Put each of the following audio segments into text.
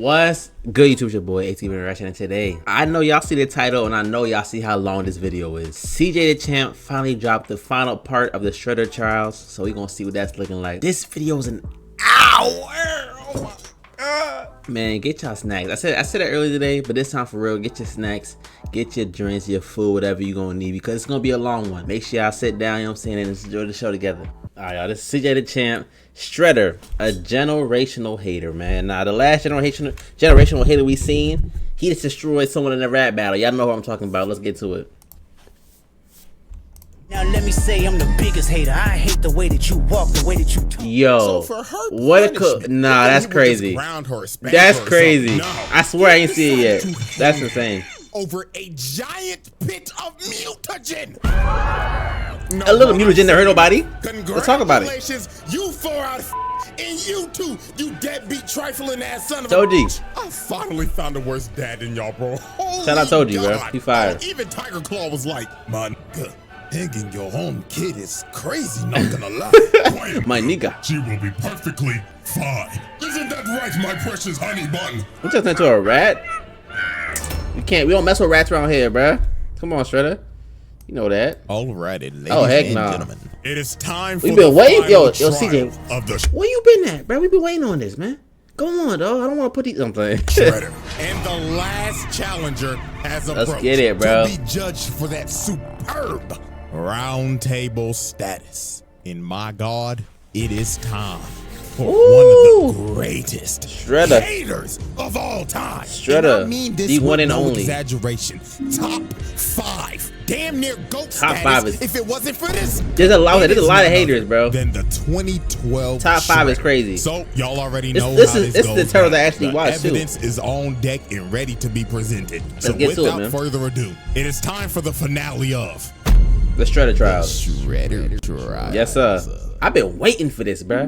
What's good, YouTube? It's your boy ATV Reaction, and today I know y'all see the title and I know y'all see how long this video is. CJ Dachamp finally dropped the final part of the Shredder trials, so we gonna see what that's looking like. This video is an hour. Oh my god, man, get y'all snacks. I said it earlier today, but this time for real, get your snacks, get your drinks, your food, whatever you gonna need, because it's gonna be a long one. Make sure y'all sit down, you know what I'm saying, and enjoy the show together. Alright, y'all, this is CJ Dachamp, Shredder, a generational hater, man. Now, the last generational hater we seen, he just destroyed someone in a rap battle. Y'all know what I'm talking about. Let's get to it. Now let me say I'm the biggest hater. I hate the way that you walk, the way that you talk. Yo, so what a nah, that's crazy. That's crazy. No, I swear I ain't see it yet. That's insane. Over a giant pit of mutagen. No, a little mutagen that hurt nobody. Let's talk about it. You 4 out of and you too, you deadbeat trifling ass son of Told you. I finally found a worse dad than y'all, bro. Holy Shout out Told you, bro. He fired. Even Tiger Claw was like, man, hanging your own kid is crazy, not gonna lie. My nigga. She will be perfectly fine. Isn't that right, my precious honey bun? We just into a rat? We don't mess with rats around here, bruh. Come on, Shredder. You know that. Alrighty, ladies and nah. Gentlemen. It is time for We've been waiting. Yo, CJ. Where you been at, bro? We've been waiting on this, man. Go on, dog. I don't want to put these something. Shredder. And the last challenger has approached. Let's get it, bro. To be judged for that superb round table status. In my God, it is time for one of the greatest Shredder haters of all time. Shredder, I mean this the one and no only. Exaggeration. Top 5. Damn near GOAT Top status. 5 is. If it wasn't for this, there's a lot of haters, bro. Then the 2012 top 5 is crazy. So y'all already know this how is this goes. the turtle that actually watched too. Evidence is on deck and ready to be presented. So get to it, without further ado, it is time for the finale of the Shredder trials. Shredder trials. Yes, sir. I've been waiting for this, bro.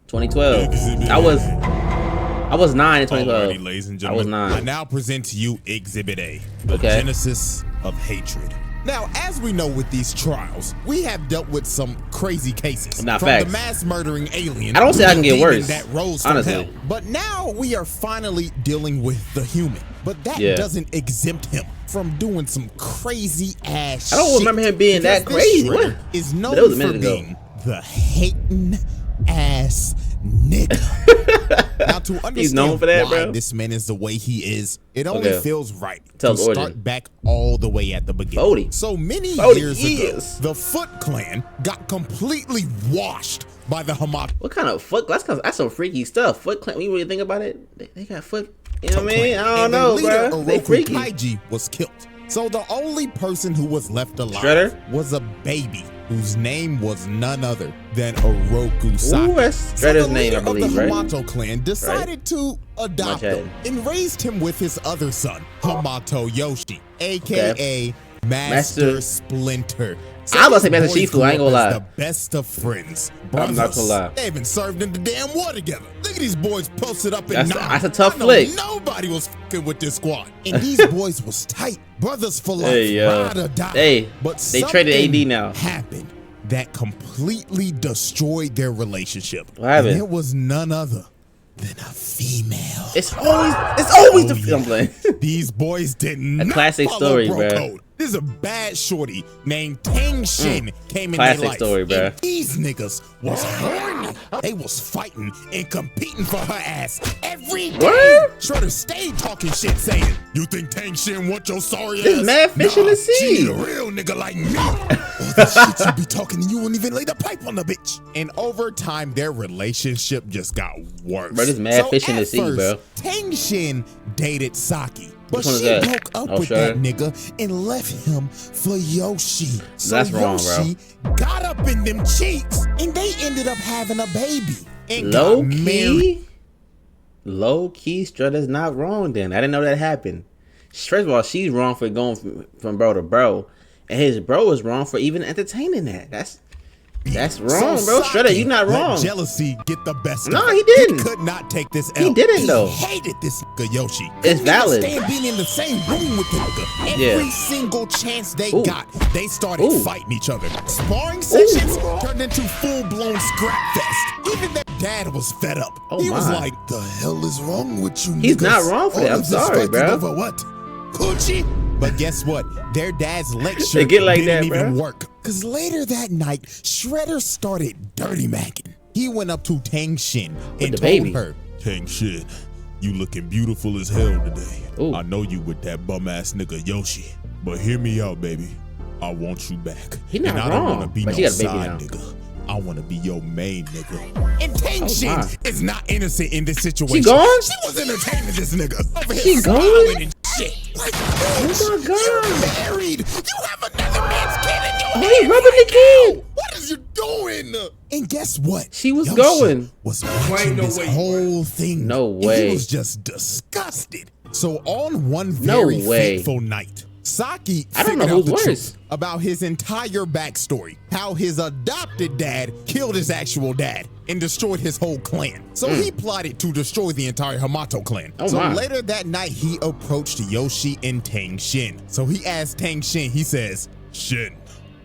2012. I was 9 in 2012. Alrighty, ladies and I was gentlemen, 9. I now present to you Exhibit A, the Okay. genesis of hatred. Now, as we know with these trials, we have dealt with some crazy cases. Not from facts. the mass murdering alien. I don't say I can get worse, That rose from honestly. hell. But now we are finally dealing with the human. But that doesn't exempt him from doing some crazy ass shit. I don't remember him being that crazy. What? Is known for being the hating ass nigga. Now, to understand He's known for that, why bro. this man is the way he is, it only feels right Tell to the start origin. back all the way at the beginning. 40. So many years ago, the Foot Clan got completely washed by the Hamat. What kind of foot? That's some freaky stuff. Foot Clan. When you really think about it, they got foot. You know what I mean? I don't know, bro. They freaky. Kaiji was killed. So the only person who was left alive Shredder? was a baby whose name was none other than Oroku Saki. Ooh, that's Shredder's name, I believe, the right? Hamato clan decided to adopt him and raised him with his other son, Hamato Yoshi, aka Master Splinter. So I was about to say Master Shifu, I ain't gonna lie. The best of friends, I'm not gonna lie. They even served in the damn war together. Look at these boys posted up in that's a tough flick. Nobody was fucking with this squad. And these boys was tight. Brothers for life. Hey, ride or die. Hey, but they traded AD now. Happened that completely destroyed their relationship. What happened? And it was none other than a female. It's always the film. These boys didn't. A classic story, bro. Code. This is a bad shorty named Tang Shin came in classic their life. Story, bro. And these niggas was horny. They was fighting and competing for her ass every day. What? Shredder stayed talking shit, saying, "You think Tang Shin want your sorry ass? This mad fish in the sea. She need a real nigga like me." All the shit you be talking and you wouldn't even lay the pipe on the bitch. And over time, their relationship just got worse. Bro, this mad fish in the sea, bro. Tang Shin dated Saki. But Which one she is that? broke up with that nigga and left him for Yoshi. So that's wrong, Yoshi got up in them cheeks and they ended up having a baby. And Low key, Shredder's not wrong then. I didn't know that happened. First of all, she's wrong for going from bro to bro. And his bro is wrong for even entertaining that. beat. That's wrong, bro. Shredder, you not wrong. Let jealousy get the best of No, him. he didn't. He could not take this L. He didn't, though. He hated this nigga Yoshi. It's valid. Couldn't even stand being in the same room with the nigga. Every single chance they got, they started fighting each other. Sparring sessions turned into full-blown scrap fest. Even their dad was fed up. He was like, "The hell is wrong with you niggas? He's not wrong for that. I'm sorry, bro. Over what? Coochie?" But guess what? Their dad's lecture They get like didn't that, even bro. work. Because later that night, Shredder started dirty macking. He went up to Tang Shin and told her, "Tang Shin, you looking beautiful as hell today. I know you with that bum-ass nigga Yoshi. But hear me out, baby. I want you back. He not and I wrong, don't want to be but no she got a baby side now. nigga. I want to be your main nigga." And Tang Shin is not innocent in this situation. She gone? She was entertaining this nigga. Over She here gone? smiling and shit. Like, Oh my God. you're married. You have another man's kid in your He hand rubbing the kid. What is you doing? And guess what? She was Yoshi going. was watching this whole thing. No And way. he was just disgusted. So on one very fateful night, Saki figured out the truth about his entire backstory. How his adopted dad killed his actual dad and destroyed his whole clan. So he plotted to destroy the entire Hamato clan. So later that night, he approached Yoshi and Tang Shin. So he asked Tang Shin, he says, "Shin,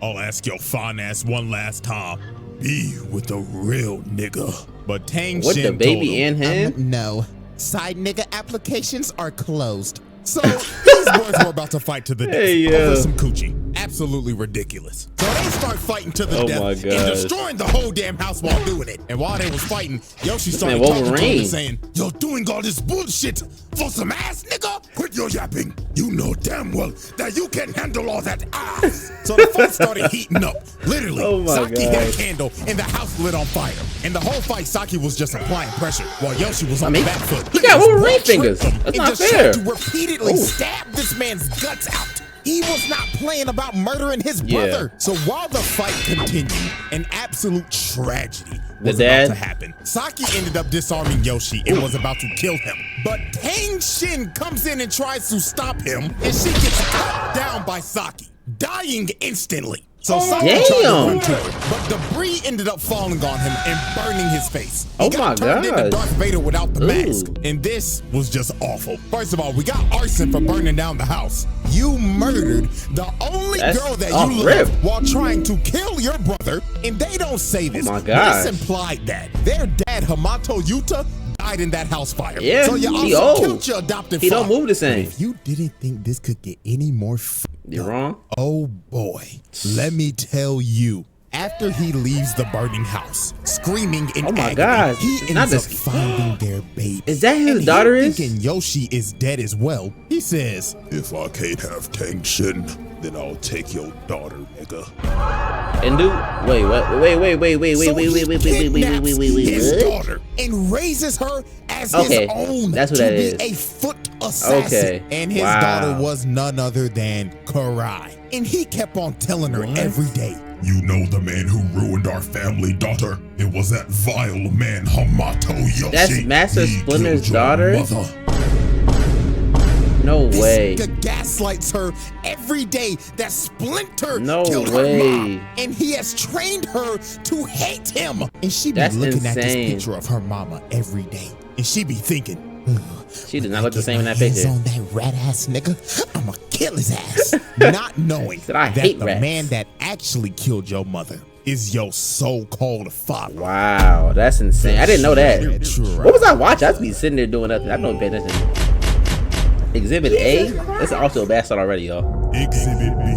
I'll ask your fine ass one last time. Be with a real nigga." But Tang Shin the baby told him, in him? "No, side nigga applications are closed." So these boys were about to fight to the death over some coochie. Absolutely ridiculous. So they start fighting to the death and destroying the whole damn house while doing it. And while they was fighting, Yoshi started talking to him and saying, "You're doing all this bullshit for some ass, nigga? Quit your yapping. You know damn well that you can handle all that ass." So the fight started heating up. Literally, Saki hit a candle and the house lit on fire. And the whole fight, Saki was just applying pressure while Yoshi was on the back foot. He got Wolverine fingers. That's not fair. To repeatedly stab this man's guts out. He was not playing about murdering his brother. So while the fight continued, an absolute tragedy was about to happen. Saki ended up disarming Yoshi and was about to kill him. But Tang Shin comes in and tries to stop him, and she gets cut down by Saki, dying instantly. So Saki tried to run to her, but debris ended up falling on him and burning his face. He got turned into Darth Vader without the mask. And this was just awful. First of all, we got arson for burning down the house. You murdered the only girl that you loved while trying to kill your brother, and they don't say this. But it's implied that their dad, Hamato Yuta, died in that house fire. So you also killed your adopted father. He don't move the same. If you didn't think this could get any more you're wrong. Oh boy, let me tell you. After he leaves the burning house, screaming in agony, he ends up finding their baby. Is that his daughter? Thinking Yoshi is dead as well, he says, "If I can't have Tang Shin, then I'll take your daughter, nigga." And wait. His daughter and raises her as his own. That's what to that be is. a foot assassin. And his daughter was none other than Karai. And he kept on telling her every day, "You know the man who ruined our family, daughter? It was that vile man, Hamato Yoshi. That's Master Splinter's daughter? No way. This nigga gaslights her every day that Splinter killed way. her mom. And he has trained her to hate him. And she be looking at this picture of her mama every day. And she be thinking, she does not look the same in that picture. On that rat ass nigga, I'ma kill his ass. Not knowing that the man that actually killed your mother is your so-called father. Wow, that's insane. I didn't know that. What was I watching? I was be sitting there doing nothing. I don't pay attention. Exhibit A? That's also a bad start already, y'all. Exhibit B.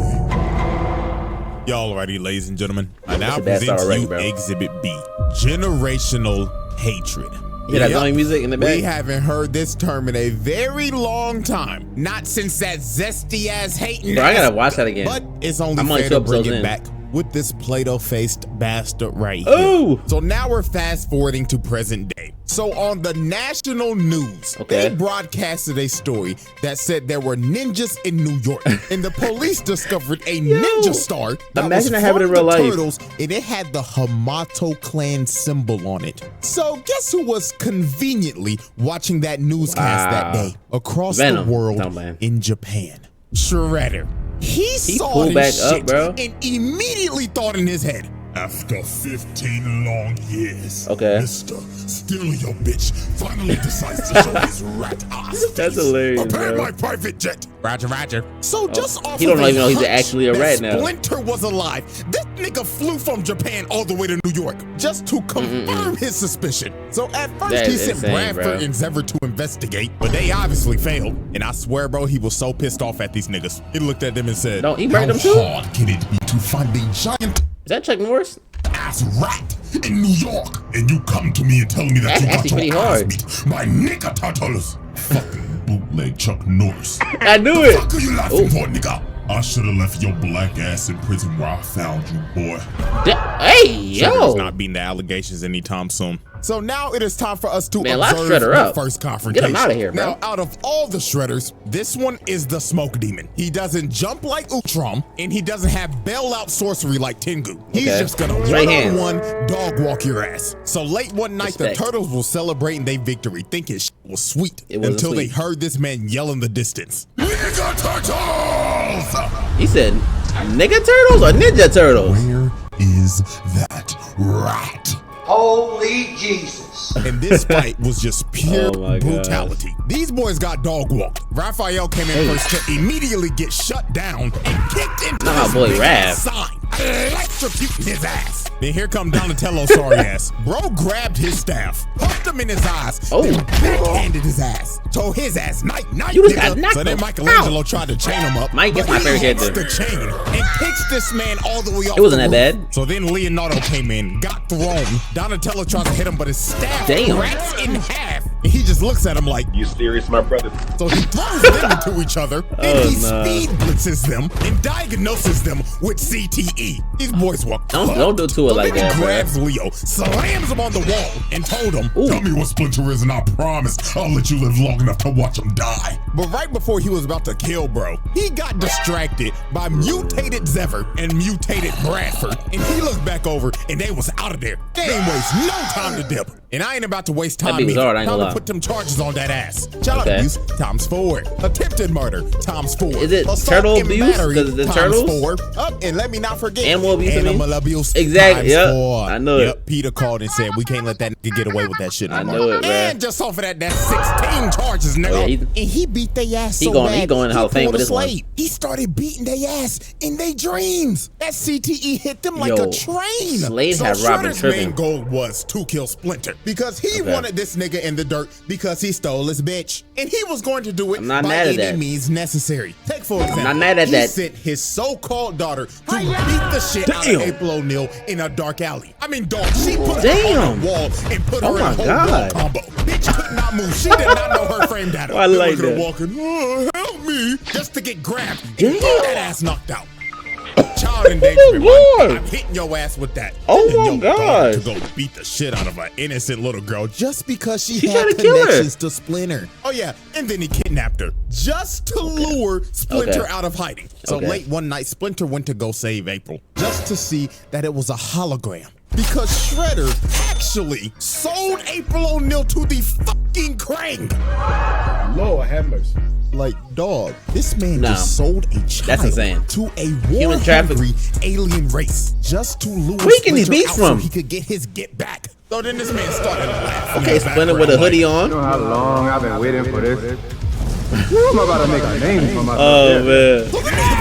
Y'all ready, ladies and gentlemen? I now present to you Exhibit B. Generational hatred. You hear that annoying music in the back? We haven't heard this term in a very long time. Not since that zesty ass hating. Bro, I gotta watch that again. But it's only fair to bring it back with this Play-Doh-faced bastard right here. Ooh. So now we're fast forwarding to present day. So on the national news, they broadcasted a story that said there were ninjas in New York, and the police discovered a ninja star that was having in real life. Turtles, and it had the Hamato clan symbol on it. So guess who was conveniently watching that newscast that day across the world in Japan? Shredder. He saw this shit and immediately thought in his head, After 15 long years, okay, Mr. Still Your Bitch finally decides to show his rat ass. That's hilarious, Prepare bro. my private jet. Roger, roger. So just off he don't of even know he's hunch actually a rat now. Splinter was alive. This nigga flew from Japan all the way to New York just to confirm his suspicion. So at first he sent Bradford and Zever to investigate, but they obviously failed. And I swear, bro, he was so pissed off at these niggas. He looked at them and said, "No, he murdered them too." How hard can it be to find a giant Is that Chuck Norris? ass rat in New York, and you come to me and tell me that That's you actually got your pretty ass hard. beat by nigga turtles? Fucking bootleg Chuck Norris. I knew it. What the fuck are you laughing for, nigga? I should have left your black ass in prison where I found you, boy. Hey, yo. Shredder's not beating the allegations anytime soon. So now it is time for us to lock observe Shredder the up. first confrontation. Get him out of here, bro. Now, out of all the Shredders, this one is the smoke demon. He doesn't jump like Utrom, and he doesn't have bailout sorcery like Tengu. He's just gonna one-on-one dog walk your ass. So late one night, the turtles were celebrating their victory, thinking shit was sweet, until they heard this man yell in the distance. Nigga turtles! He said, nigga turtles or ninja turtles? Where is that rat? Holy Jesus. And this fight was just pure brutality. These boys got dog walked. Raphael came in first to immediately get shut down and kicked into my boy Raph. sign, electrocuting his ass. Then here come Donatello, sorry ass. Bro grabbed his staff, pumped him in his eyes, then backhanded his ass. Told his ass, night, You just got knocked So then out. Michelangelo tried to chain him up. Mike is my favorite character. The chain and kicks this man all the way off. It wasn't the that roof. bad. So then Leonardo came in, got thrown. Donatello tries to hit him, but his staff cracks in half. And he just looks at him like, "You serious, my brother?" So he throws them into each other, and he speed blitzes them and diagnoses them with CTE. These boys were Don't do to it like that, He bro. grabs Leo, slams him on the wall, and told him, "Tell me what Splinter is, and I promise I'll let you live long enough to watch him die." But right before he was about to kill bro, he got distracted by mutated Zever and mutated Bradford, and he looked back over, and they was out of there. They ain't waste no time to dip. And I ain't about to waste time That'd be hard, I ain't Time gonna to lie. put them charges on that ass. Child abuse ×4. Attempted murder ×4. Is it Assault turtle and abuse? battery 'Cause it's turtles? ×4. And let me not forget Animal abuse, I mean? Animal abuse. Exactly, yep. ×4. I know it. Yep. Peter called and said we can't let that nigga get away with that shit no more. know it, bruh. And just off of that, that's 16 charges, nigga. Oh, yeah, and he beat their ass he so going- bad. he going to Hall of Fame pulled with a this one. Slade. He started beating their ass in their dreams. That CTE hit them like Yo, a train. Slade so had Robin Shredder's tripping. main goal was to kill Splinter because he wanted this nigga in the dirt because he stole his bitch, and he was going to do it I'm not by mad at any that. means necessary. Take for example, not mad at he that. sent his so-called daughter to beat the shit out of April O'Neil in a dark alley. I mean, dog, she put her on the wall and put her in a whole wall combo. Bitch could not move. She did not know her frame data. I like Look at her that. walking, "Oh, help me," just to get grabbed and get that ass knocked out. Child endangerment. I'm hitting your ass with that. Oh And my your daughter God. to go beat the shit out of an innocent little girl just because she tried had to kill her. connections to Splinter. Oh yeah, and then he kidnapped her just to lure Splinter out of hiding. So late one night, Splinter went to go save April just to see that it was a hologram. Because Shredder actually sold April O'Neil to the fucking Krang. Lord have mercy. Like, dog, this man just sold a child That's insane. to a Human war-hungry alien race just to lure Where he getting these Splinter beats out from? so he could get his get back. So then this man started laughing. Okay, Splinter with a hoodie on. You know how long I've been waiting for this? I'm about to make a name for myself. Oh man,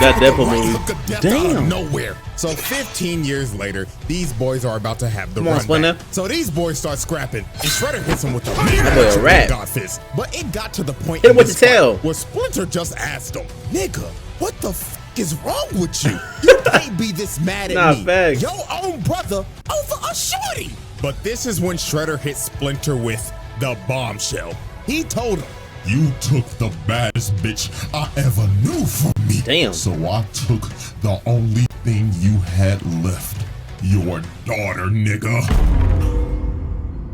that Deadpool movie. Damn. Nowhere. So 15 years later, these boys are about to have the Come on, run Splinter. back. So these boys start scrapping, and Shredder hits him with the That boy a rat. God fist. But it got to the point Hit him in with this the tail. fight where Splinter just asked him, "Nigga, what the f is wrong with you? You can't be this mad at Nah, me. facts. Your own brother over a shorty." But this is when Shredder hit Splinter with the bombshell. He told him, "You took the baddest bitch I ever knew from me. Damn. So I took the only thing you had left. Your daughter, nigga."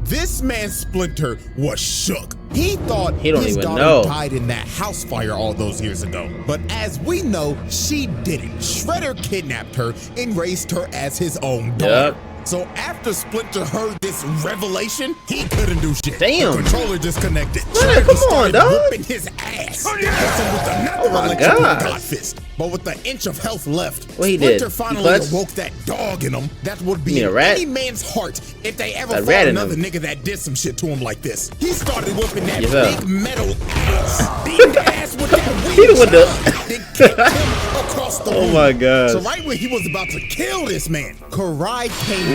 This man Splinter was shook. He thought He don't his even daughter know. died in that house fire all those years ago. But as we know, she didn't. Shredder kidnapped her and raised her as his own daughter. So after Splinter heard this revelation, he couldn't do shit. Damn. The controller disconnected. Man, come on, dog. Whooping his ass. Oh my God. Fist. But with an inch of health left, What he did? Splinter finally awoke that dog in him. That would be in any man's heart if they ever fought another nigga that did some shit to him like this. He started whooping that big metal ass. Big ass with that weird then kicked him across the room. Oh my God. So right when he was about to kill this man, Karai came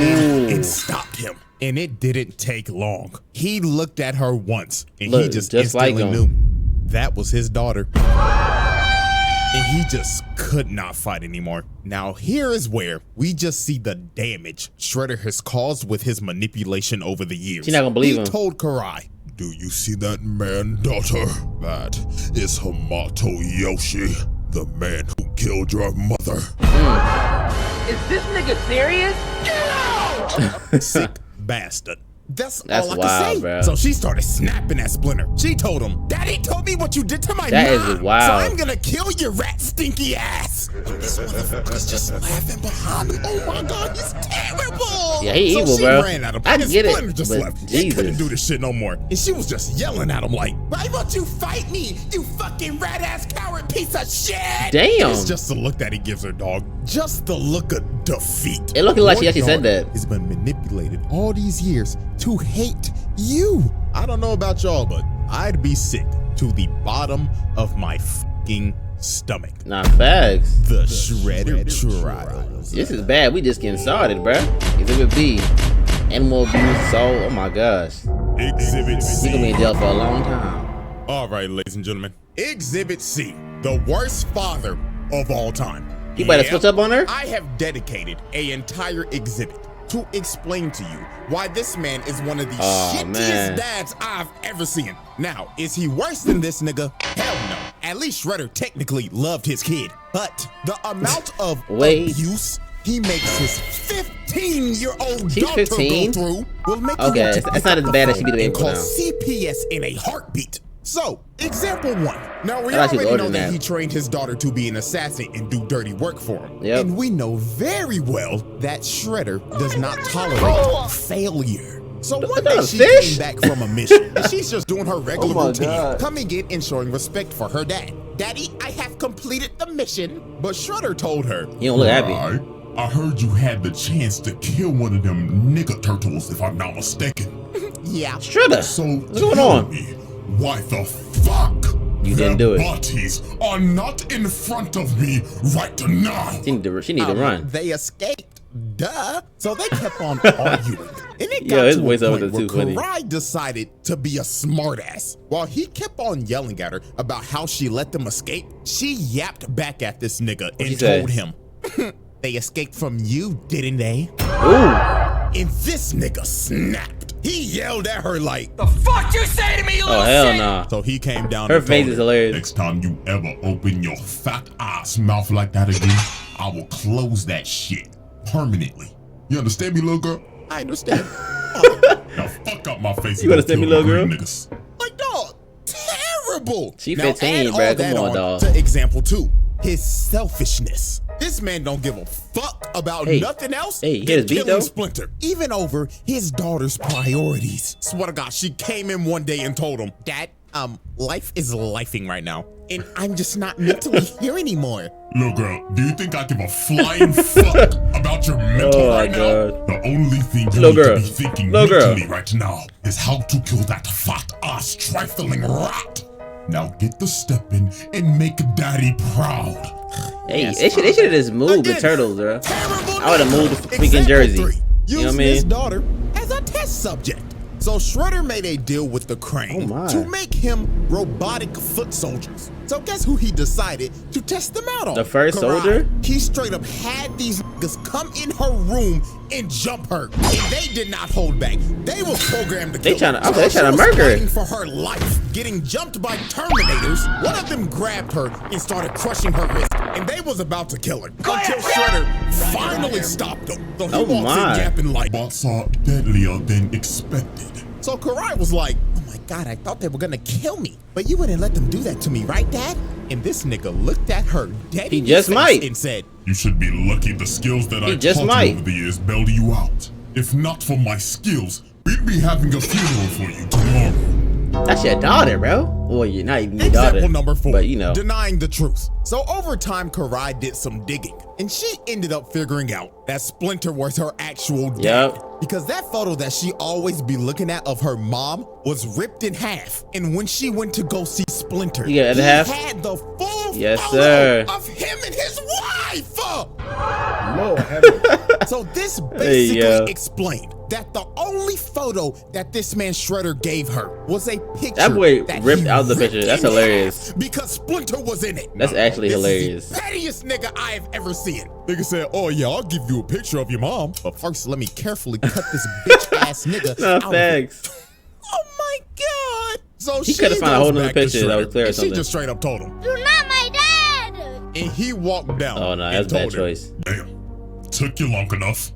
in and stopped him. And it didn't take long. He looked at her once and he just instantly knew that was his daughter. And he just could not fight anymore. Now here is where we just see the damage Shredder has caused with his manipulation over the years. She's not gonna believe him. He told Karai, "Do you see that man, daughter? That is Hamato Yoshi, the man who killed your mother." Is this nigga serious? Get out! Sick bastard. That's all I wild, can say. bro. So she started snapping at Splinter. She told him, "Daddy told me what you did to my That mom. is wild. So I'm gonna kill your rat stinky ass." And this motherfucker's just laughing behind me. Oh my God, he's terrible. Yeah, he so evil, she bro. ran at him. I and get it, Splinter just but left. Jesus. He couldn't do this shit no more. And she was just yelling at him like, "Why won't you fight me, you fucking rat ass coward piece of shit?" Damn. It's just the look that he gives her, dog. Just the look of defeat. It looked like she Your actually said daughter that. has been manipulated all these years to hate you. I don't know about y'all, but I'd be sick to the bottom of my fucking stomach. Nah, facts. The Shredder Trials. This is bad. We just getting started, bruh. Exhibit B. Animal abuse, soul. Oh my gosh. Exhibit He gonna be C. in jail for a long time. All right, ladies and gentlemen. Exhibit C. The worst father of all time. He better switch up on her? I have dedicated an entire exhibit to explain to you why this man is one of the shittiest dads I've ever seen. Now, is he worse than this nigga? Hell no. At least Shredder technically loved his kid. But the amount of abuse he makes his 15-year-old daughter go through will make you want to it's not as bad as she be doing call now. CPS in a heartbeat. So, example one. Now, we I thought she was already older know than that that. he trained his daughter to be an assassin and do dirty work for him. Yep. And we know very well that Shredder does not tolerate failure. So one day she came back from a mission, and she's just doing her regular routine, coming in and showing respect for her dad. "Daddy, I have completed the mission." But Shredder told her, He don't look happy. I heard you had the chance to kill one of them nigga turtles, if I'm not mistaken. "Yeah." Shredder, So what's going tell on? me, why the fuck You didn't do it. bodies are not in front of me right now? She need to run. They escaped. Duh. So they kept on arguing. And it Yo, got his to voice a over point there where too funny. Karai decided to be a smartass. While he kept on yelling at her about how she let them escape, she yapped back at this nigga and told him, "They escaped from you, didn't they?" Ooh. And this nigga snapped. He yelled at her like, The fuck you say to me, you little hell shit? nah. So he came down Her and face told is her, hilarious. Next time you ever open your fat ass mouth like that again, I will close that shit permanently. You understand me, little girl? "I understand." Now fuck up my face. You understand me, little girl? Niggas. Like, dog, terrible. She Now 15, add bruh. all Come that on, dog. To example 2, his selfishness. This man don't give a fuck about nothing else Hey, he than hit his beat, killing though? Splinter, even over his daughter's priorities. Swear to God, she came in one day and told him, "Dad, life is lifing right now, and I'm just not mentally here anymore." Little girl, do you think I give a flying fuck about your mental right now? The only thing you need to be thinking mentally right now is how to kill that fat ass trifling rat. Now get the step in and make daddy proud. Hey, they should have just moved the turtles, bro. I would have moved the freaking jersey. You know what I mean? His daughter as a test subject. So Shredder made a deal with the Crane to make him robotic foot soldiers. So guess who he decided to test them out on? The first Karai. soldier? He straight up had these niggas come in her room and jump her. And they did not hold back. They was programmed to kill her. They trying to murder her. Fighting for her life, getting jumped by Terminators. One of them grabbed her and started crushing her wrist. And they was about to kill her until Shredder finally stopped them. So he walks in yapping like, "Bots are deadlier than expected." So Karai was like, "Oh my God, I thought they were gonna kill me. But you wouldn't let them do that to me, right, Dad?" And this nigga looked at her dead in the face and said, "You should be lucky the skills that I taught you over the years bailed you out. If not for my skills, we'd be having a funeral for you tomorrow. That's your daughter, bro. Well, you're not even your Example daughter. number 4, but you know. denying the truth. So over time, Karai did some digging, and she ended up figuring out that Splinter was her actual dad. Yep. Because that photo that she always be looking at of her mom was ripped in half. And when she went to go see Splinter, You got it in he half? had the full Yes, photo sir. of him and his wife. Lord heaven. So this basically yo. explained that the only photo that this man Shredder gave her was a picture That boy that ripped he out the ripped picture. That's in hilarious. half because Splinter was in it. That's actually This hilarious. is the pettiest nigga I have ever seen. Nigga said, "Oh yeah, I'll give you a picture of your mom, but first let me carefully cut this bitch ass nigga No, out of it." thanks. Oh my god! So He she coulda found a goes whole nother back to picture that was Shredder, clear or and she something. just straight up told him, You're not my dad! and he walked down. Oh no, and that's a bad told him, choice. Damn. Took you long enough.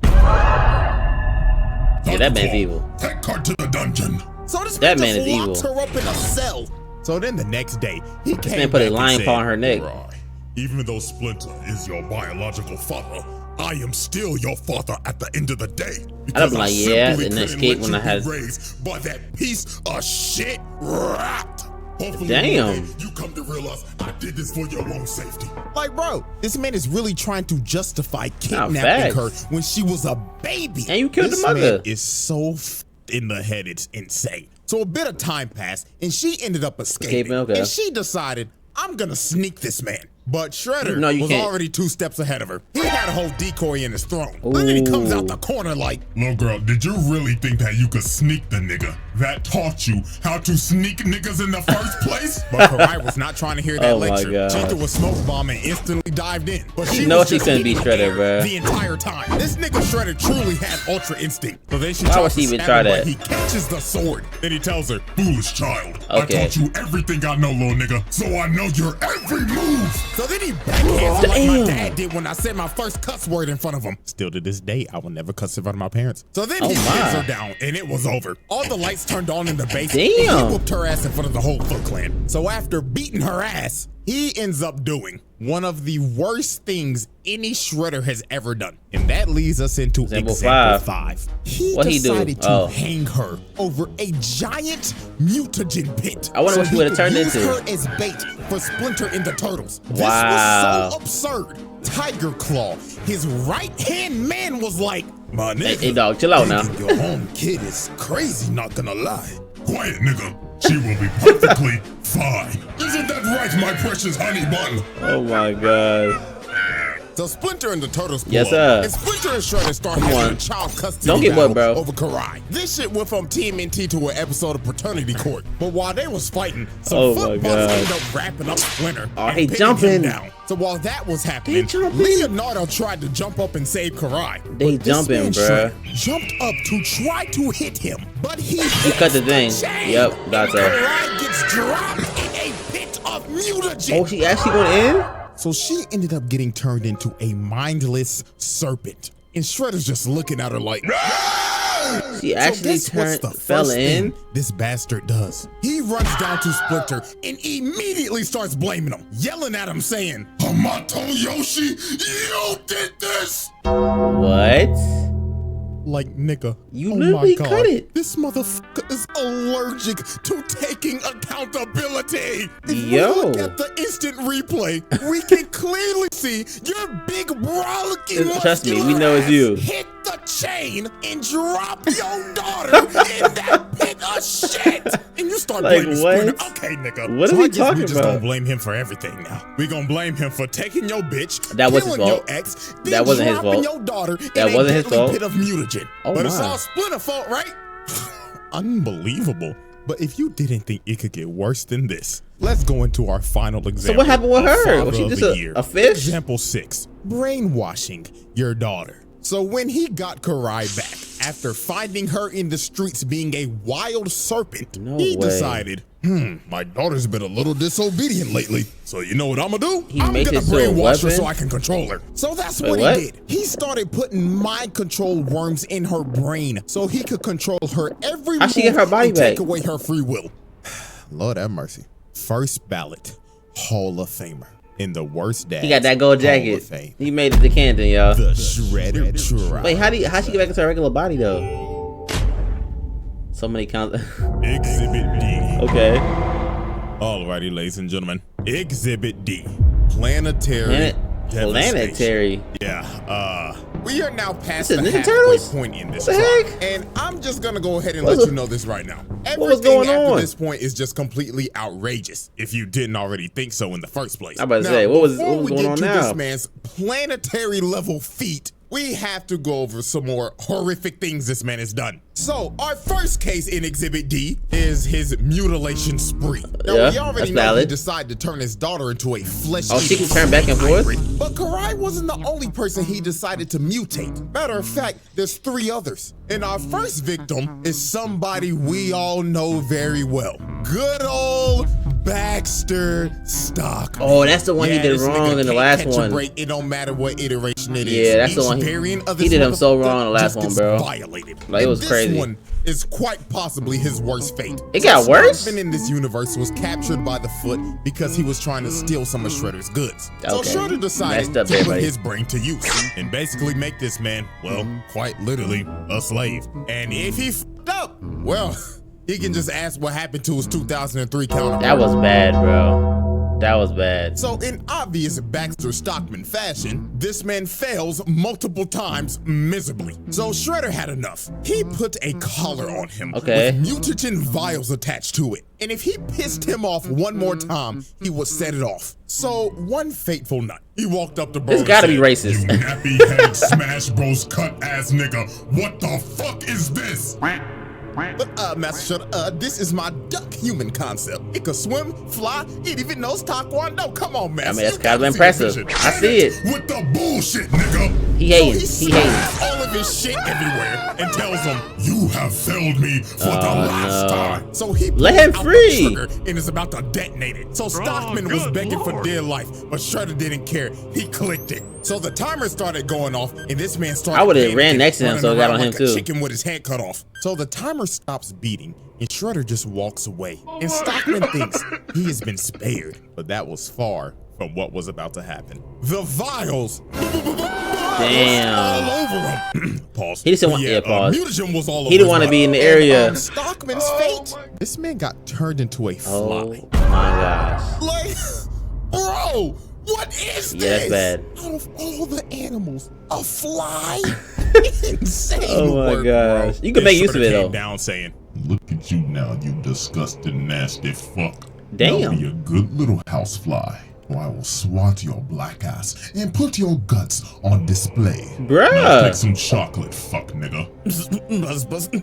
Yeah, that man's evil. Take her to the dungeon. So this That man man just is locked evil. her up in a cell. So then the next day, he came man put a back and lion said, paw on her neck. Right. Even though Splinter is your biological father, I am still your father at the end of the day. I'd be like, yeah, simply and couldn't escape let when you I had- be raised by that piece of shit rat. Hopefully Damn. one day you come to realize I did this for your own safety. Like, bro, this man is really trying to justify Nah, kidnapping her facts. when she was a baby. And you killed this the mother. Man is so in the head, it's insane. So a bit of time passed, and she ended up escaping. Okay. And she decided, I'm gonna sneak this man. But Shredder No, you was can't. already 2 steps ahead of her. He had a whole decoy in his throne. Then he comes out the corner like, Little girl, did you really think that you could sneak the nigga that taught you how to sneak niggas in the first place? but Karai was not trying to hear that Oh my lecture. God. She threw a smoke bomb and instantly dived in. But she knows was she just couldn't be hitting Shredder, air bruh. the entire time. This nigga Shredder truly had ultra instinct. So then she Why tries would to she even stab try him, but that? he catches the sword. Then he tells her, Foolish child. Okay. I taught you everything I know, little nigga, so I know your every move. so then he backhands her like my Damn. dad did when I said my first cuss word in front of him. Still to this day, I will never cuss in front of my parents. So then he Oh, pins my. her down, and it was over. All the lights turned on in the base. Damn. And he whooped her ass in front of the whole Foot Clan. So after beating her ass, he ends up doing one of the worst things any Shredder has ever done. And that leads us into Example example five. 5. He What'd he do? decided to Oh. hang her over a giant mutagen pit. I wonder what she he would've could turned use into. her as bait for Splinter and the Turtles. Wow. This was so absurd. Tiger Claw, his right-hand man, was like, my nigga, Hey, dog, chill out now. thinking your home kid is crazy, not gonna lie. Quiet, nigga. She will be perfectly fine. Isn't that right, my precious honey bun? Oh my god. So Splinter and the Turtles pull Yes, up, sir. and Splinter and Shredder start Come having on. a child custody Don't get battle what, bro? over Karai. This shit went from TMNT to an episode of Paternity Court. But while they was fighting, some Oh my footballs God. ended up wrapping up Splinter Oh, and he pinning jumping. him down. So while that was happening, jumping. Leonardo tried to jump up and save Karai. They But this jumping, man bruh. Shredder jumped up to try to hit him, but he cut the thing. chain, Yep, and that's her. Karai gets dropped in a pit of mutagen. Oh, she actually going in? So she ended up getting turned into a mindless serpent. And Shredder's just looking at her like, She actually fell in? this bastard does. He runs down to Splinter and immediately starts blaming him, yelling at him saying, Hamato Yoshi, you did this! What? like, nigga, You oh literally my God, cut it. this motherfucker is allergic to taking accountability. If Yo. we look at the instant replay, we can clearly see your big rollicking Trust me, we muscular know it's ass you. hit the chain and drop your daughter in that pit of shit. And you start Like, blaming what? Splinter. Okay, nigga. What so are we I guess talking we just about? gonna blame him for everything now. We gonna blame him for taking your bitch, That was his killing fault. your ex, then That wasn't his dropping fault. your daughter That in wasn't a his deadly fault. pit of mutagen. Oh But it's my. all Splinter fault, right? Unbelievable. But if you didn't think it could get worse than this, let's go into our final example. what happened with of her? Father Was she of just the Year. a fish? Example 6, brainwashing your daughter. So when he got Karai back, after finding her in the streets being a wild serpent, No he way. decided, my daughter's been a little disobedient lately. So you know what I'm gonna do? He I'm makes gonna it to a brainwash her weapon? so I can control her. So that's Wait, what what? he did. He started putting mind control worms in her brain so he could control her every How'd move she get her body and take back? away her free will. Lord have mercy. First ballot, Hall of Famer. in the worst dad. He got that gold jacket. He made it to Camden, y'all. The Shredder Trial. Wait, how she get back into her regular body though? So many counts. Exhibit D. Okay. Alrighty, ladies and gentlemen. Exhibit D. Planetary. Planetary. Yeah. We are now past the Ninja halfway Turtles? point in this The trial, heck? and I'm just gonna go ahead and let you know this right now. was going Everything on? after this point is just completely outrageous. If you didn't already think so in the first place. I'm about to say, what was before we going get on to now? This man's planetary level feat, we have to go over some more horrific things this man has done. So, our first case in Exhibit D is his mutilation spree. Now, Yeah, we already that's know he valid. decided to turn his daughter into a flesh. Oh, she can turn back and forth? But Karai wasn't the only person he decided to mutate. Matter of fact, there's 3 others. And our first victim is somebody we all know very well. Good old Baxter Stockman. Oh, that's the one he did this wrong nigga in the can't last catch a one. break. It don't matter what iteration it is. Yeah, that's the Each one variant of he this did him so motherfucker wrong in the last just one, gets bro. Violated. Like, it was And crazy. This one is quite possibly his worst fate. It got worse? Stockman in this universe was captured by the Foot because he was trying to steal some of Shredder's goods. So Okay. Shredder decided Messed up, to put everybody. his brain to use and basically make this man, well, quite literally, a slave. And if he f***ed up, well, he can just ask what happened to his 2003 counterpart. That was bad, bro. That was bad. So in obvious Baxter Stockman fashion, this man fails multiple times miserably. So Shredder had enough. He put a collar on him with mutagen vials attached to it. And if he pissed him off one more time, he would set it off. So one fateful night, he walked up to Bro. This gotta be racist. You nappy-headed Smash Bros cut-ass nigga, what the fuck is this? But Master Shredder, this is my duck human concept. It could swim, fly, it even knows Taekwondo. Come on, man. I mean, that's kind of impressive. I see it. With the bullshit, nigga. He hating. So He hating. all of his shit everywhere and tells him, You have failed me for the last time. so he Let him pulls out free. the trigger and is about to detonate it. So Stockman was begging for dear life, but Shredder didn't care. He clicked it. So the timer started going off, and this man started. I would've panicking, ran next to him, running so it got around on him like a too. Chicken with his head cut off. So the timer stops beating, and Shredder just walks away. And Stockman thinks he has been spared, but that was far from what was about to happen. The vials. Damn. All over him. Pause. He just didn't want pause. Mutagen was all over He didn't his want to body. be in the area. And, Stockman's fate. This man got turned into a fly. Oh my gosh. Like, bro, what is this? Yeah, that's bad. Out of all the animals, a fly? Insane. Oh my work, gosh. bro. You can make use of Shredder it came though. down saying, Look at you now, you disgusting, nasty fuck. Damn. Now be a good little housefly, or I will swat your black ass and put your guts on display. Bruh. Now take some chocolate, fuck nigga.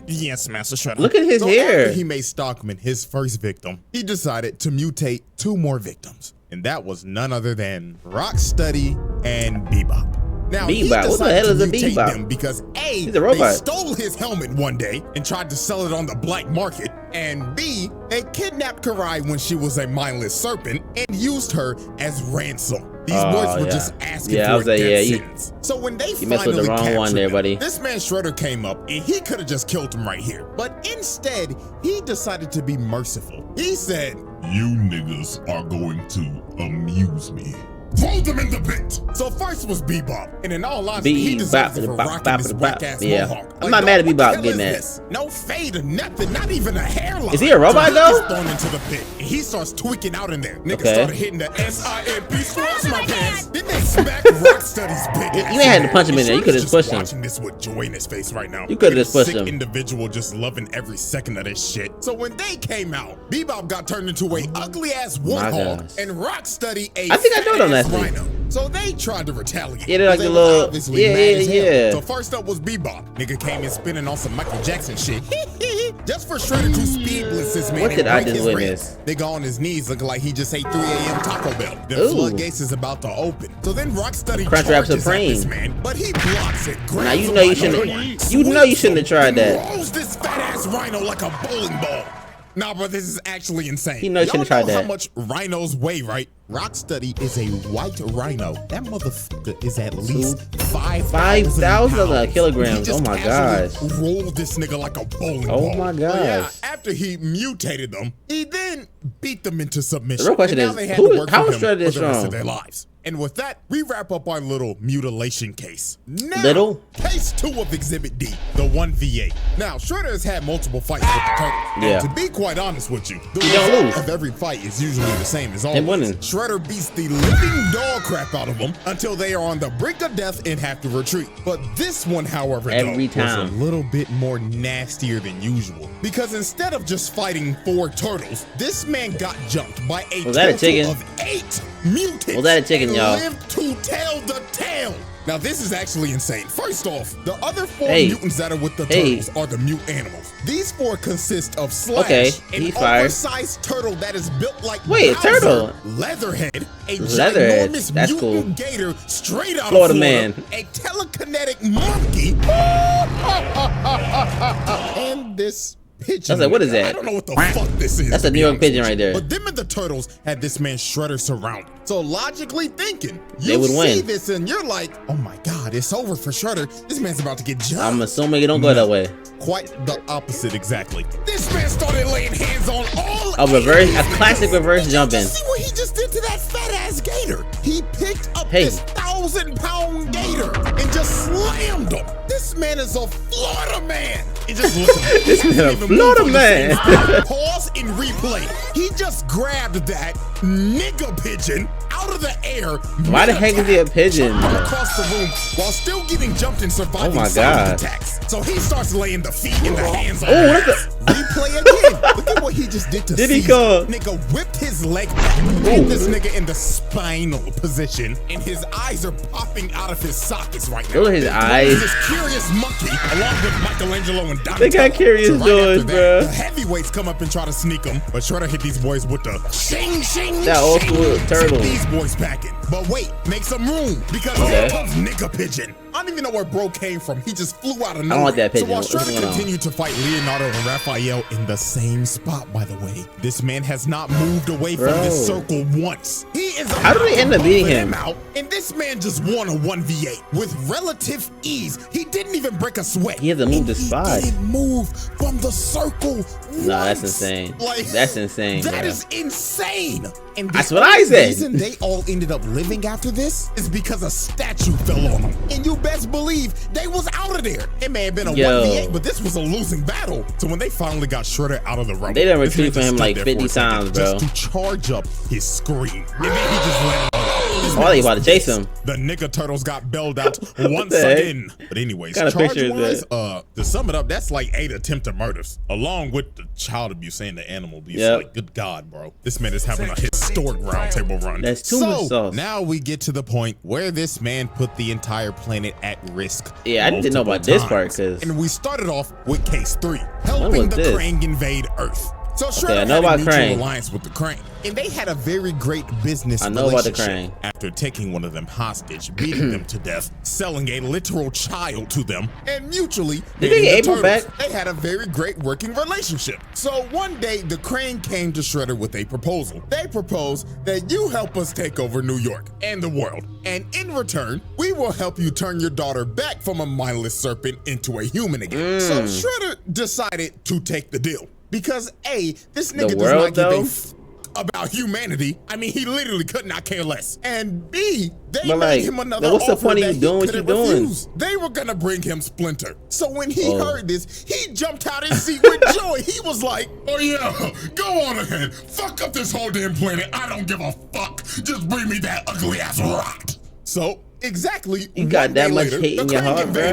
yes, Master Shredder. Look at his So hair. after he made Stockman his first victim, he decided to mutate 2 more victims. And that was none other than Rocksteady and Bebop. Now, he Bebop? What the hell is a decided to mutate Bebop? them because A, He's a they robot. stole his helmet one day and tried to sell it on the black market, and B, they kidnapped Karai when she was a mindless serpent and used her as ransom. These boys were yeah. just asking Yeah, I for was a like, death yeah, you- sentence. So when they you messed with the finally wrong one captured there, him, buddy. this man Shredder came up and he could have just killed him right here. But instead, he decided to be merciful. He said, You niggas are going to amuse me. Throw them in the pit! so first was Bebop, and in all honesty, he Bebop, deserves it for bop, rocking bop, this bop. whack-ass Yeah. mohawk. I'm not mad at what Bebop the hell getting is that. this? No fade or nothing, not even a hairline. Is he a robot, so though? He gets thrown into the pit, and he starts tweaking out in there. Niggas Okay. started hitting the SIMP squash my pants. Then they smacked Rocksteady's big ass. You ain't had to punch him in there. You Shredder's could've just pushed him. watching this with joy in his face right now. You could've Like just a pushed sick him. individual just loving every second of this shit. So when they came out, Bebop got turned into a ugly ass warthog, gosh. and Rocksteady a I think I know them fat-ass last week. rhino. So they tried to retaliate. Yeah, they're like They the was little- obviously yeah, mad as yeah, hell. yeah. So first up was Bebop. Nigga came in spinning on some Michael Jackson shit. Just for Shredder to speed blitz this man What and did I break just his witness? ribs. Nigga on his knees looking like he just ate 3 a.m. Taco Bell. The Ooh. floodgates is about to open. So then Rocksteady Crunchwrap charges at Supreme. this man, but he blocks it. Now grabs you him know you by the shouldn't. horn, You know you sweeps shouldn't him, have tried and that. rolls this fat ass rhino like a bowling ball. Nah, bro, this is actually insane. You know you shouldn't have Y'all tried know that. how much rhinos weigh, right? Rocksteady is a white rhino. That motherfucker is at least 5,000 kilograms. Oh my gosh. Rolled this nigga like a bowling ball. Oh my gosh. Yeah, after he mutated them, he then beat them into submission. The real question is, how is Shredder this strong? Of their lives. And with that, we wrap up our little mutilation case. Now, case 2 of Exhibit D, the 1v8. Now, Shredder has had multiple fights with the Turtles. Yeah. And to be quite honest with you, the result of every fight is usually the same as always. Shredder beats the living dog crap out of them until they are on the brink of death and have to retreat. But this one, however, was a little bit more nastier than usual. Because instead of just fighting 4 turtles, this man got jumped by a total of 8 mutants. Was that a chicken, y'all? Lived to tell the tale. Now this is actually insane. First off, the other 4 mutants that are with the turtles are the mute animals. These 4 consist of Slash, an oversized turtle that is built like turtle. Leatherhead, a ginormous mutant gator straight out Florida of Man, a telekinetic monkey, and this pigeon. I was like, what is that? I don't know what the fuck this is. That's a New York pigeon right there. But them and the turtles had this man Shredder surrounded. So logically thinking, they you would see win. this and you're like, oh my God, it's over for Shredder. This man's about to get jumped. I'm assuming it don't go that way. Quite the opposite, exactly. This man started laying hands on all a classic reverse jumping. See what he just did to that fat ass gator? He picked up this 1,000-pound gator and just slammed him. This man is a Florida man. He just looked at him. This man a Florida man. Pause and replay. He just grabbed that nigga pigeon out of the air. Why the heck is he a pigeon? Across the room while still getting jumped and surviving attacks. So he starts laying the feet and the hands on replay again. Look at what he just did to nigga whipped his leg back, hit this nigga in the spinal position, and his eyes are popping out of his sockets right now. Those are his eyes. This curious monkey, along with Michelangelo and Donatello. They got curious doors, bro. The heavyweights come up and try to sneak him, but Shredder hit these boys with the shing shing. That old school turtle. These boys packing. But wait, make some room because here comes nigga pigeon. I don't even know where bro came from. He just flew out of nowhere. I don't want that pigeon. So while Shredder continued to fight Leonardo and Raphael in the same spot, by the way, this man has not moved away from this circle once. He is how do they end up beating him? Out, and this man just won a 1v8 with relative ease. He didn't even break a sweat. He has to move the spot. He didn't move from the circle. Nah, that's insane. Like, that's insane. That is insane. And that's what I said. The reason they all ended up living after this is because a statue fell on them. And you best believe they was out of there. It may have been a 1v8, but this was a losing battle. So when they finally got Shredder out of the rumble, they done retreat for him like 50 times, bro. Just to charge up his scream. And then he just let him go. Oh, they about to chase him. The nigga turtles got bailed out once again. But anyways, charge-wise, to sum it up, that's like 8 attempted murders, along with the child abuse and the animal abuse. Like, good God, bro. This man is having a historic roundtable run. That's too much sauce. Now we get to the point where this man put the entire planet at risk. Yeah, I didn't know about this part. And we started off with case 3, helping the Krang invade Earth. So Shredder had a mutual alliance with the Krang, and they had a very great business relationship. After taking one of them hostage, beating them to death, selling a literal child to them, and mutually they had a very great working relationship. So one day, the Krang came to Shredder with a proposal. They proposed that you help us take over New York and the world, and in return, we will help you turn your daughter back from a mindless serpent into a human again. So Shredder decided to take the deal. Because A, this nigga does not give a f about humanity. I mean, he literally could not care less. And B, they made him another offer. What's the point of you doing what you're doing? They were gonna bring him Splinter. So when he heard this, he jumped out his seat with joy. He was like, oh yeah, go on ahead. Fuck up this whole damn planet. I don't give a fuck. Just bring me that ugly ass rock. So exactly. You got that much hate in your heart, bro.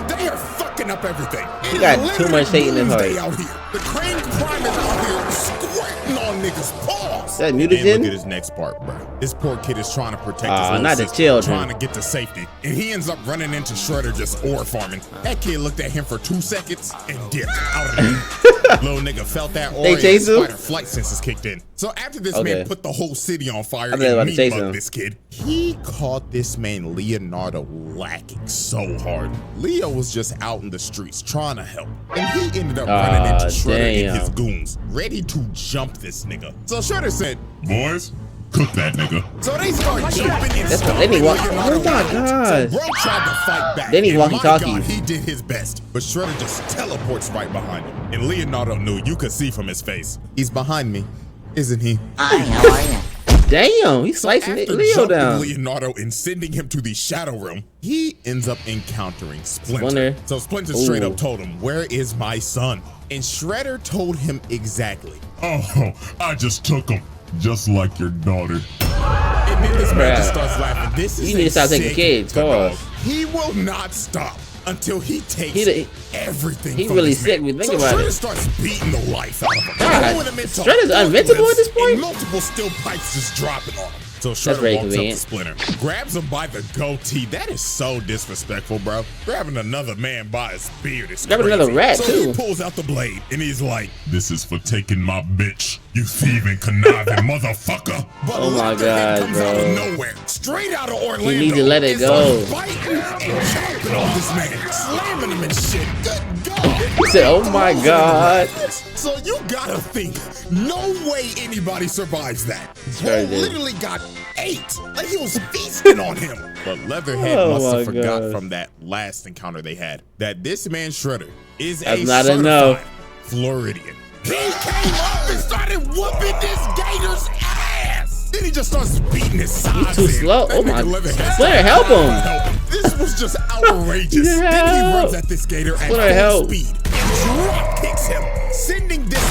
They are fucking up everything. You got too much hate in his heart. Out here. The Krang Prime is out here squirting on niggas' paws. That Mutagen? Look at his next part, bro. This poor kid is trying to protect his little not sister, the children. trying to get to safety, and he ends up running into Shredder just ore farming. That kid looked at him for 2 seconds and dipped out of there. Little nigga felt that ore and his spider flight senses kicked in. So after this man put the whole city on fire and meat-bugged this kid, he caught this man Leonardo lacking so hard. Leo was just out in the streets trying to help, and he ended up running into Shredder and his goons, ready to jump this nigga. So Shredder said, boys, Cook that nigga. So they start jumping and That's what they need. Oh my god. So Bro tried to fight back. They need and my walkie-talkies. God, he did his best, but Shredder just teleports right behind him. And Leonardo knew, you could see from his face. He's behind me, isn't he? Hi, how are you? Damn, he's slicing After Leo jumping down. Leonardo and sending him to the Shadow Realm, he ends up encountering Splinter. Splinter. So Splinter straight Ooh. up told him, "Where is my son?" And Shredder told him exactly. Oh, I just took him. Just like your daughter. And then this man just starts laughing. This is You need to start taking sick kids. dog. Pause. He will not stop until he takes everything. He from really this sick man. when you think So about Shredder it. starts beating the life out of him. God, throwing him into Shredder's invincible at this point? and multiple steel pipes just dropping on him. So That's Shredder very walks up to convenient. Splinter, grabs him by the goatee. That is so disrespectful, bro. Grabbing another man by his beard is Grabbing crazy. another rat, so too. he pulls out the blade and he's like, This is for taking my bitch, you thieving, conniving motherfucker. but Oh my Leatherhead God, comes out of bro. nowhere, straight out of Orlando. need to let it and go. starts biting and chopping on this man, slamming him and shit. Good God. He said, "Oh my God." So you gotta think, no way anybody survives that. Sure He did. literally got 8. Like he was feasting on him. But Leatherhead Oh must my have forgot God. from that last encounter they had that this man Shredder is That's a not certified enough. Floridian. He came up and started whooping this gator's ass. Then he just starts beating his sides. too in. slow. That Oh nigga my- Leatherhead Splinter, help him. This was just outrageous. Then he Help. runs at this gator at Splinter, full help. speed and drop kicks him, sending this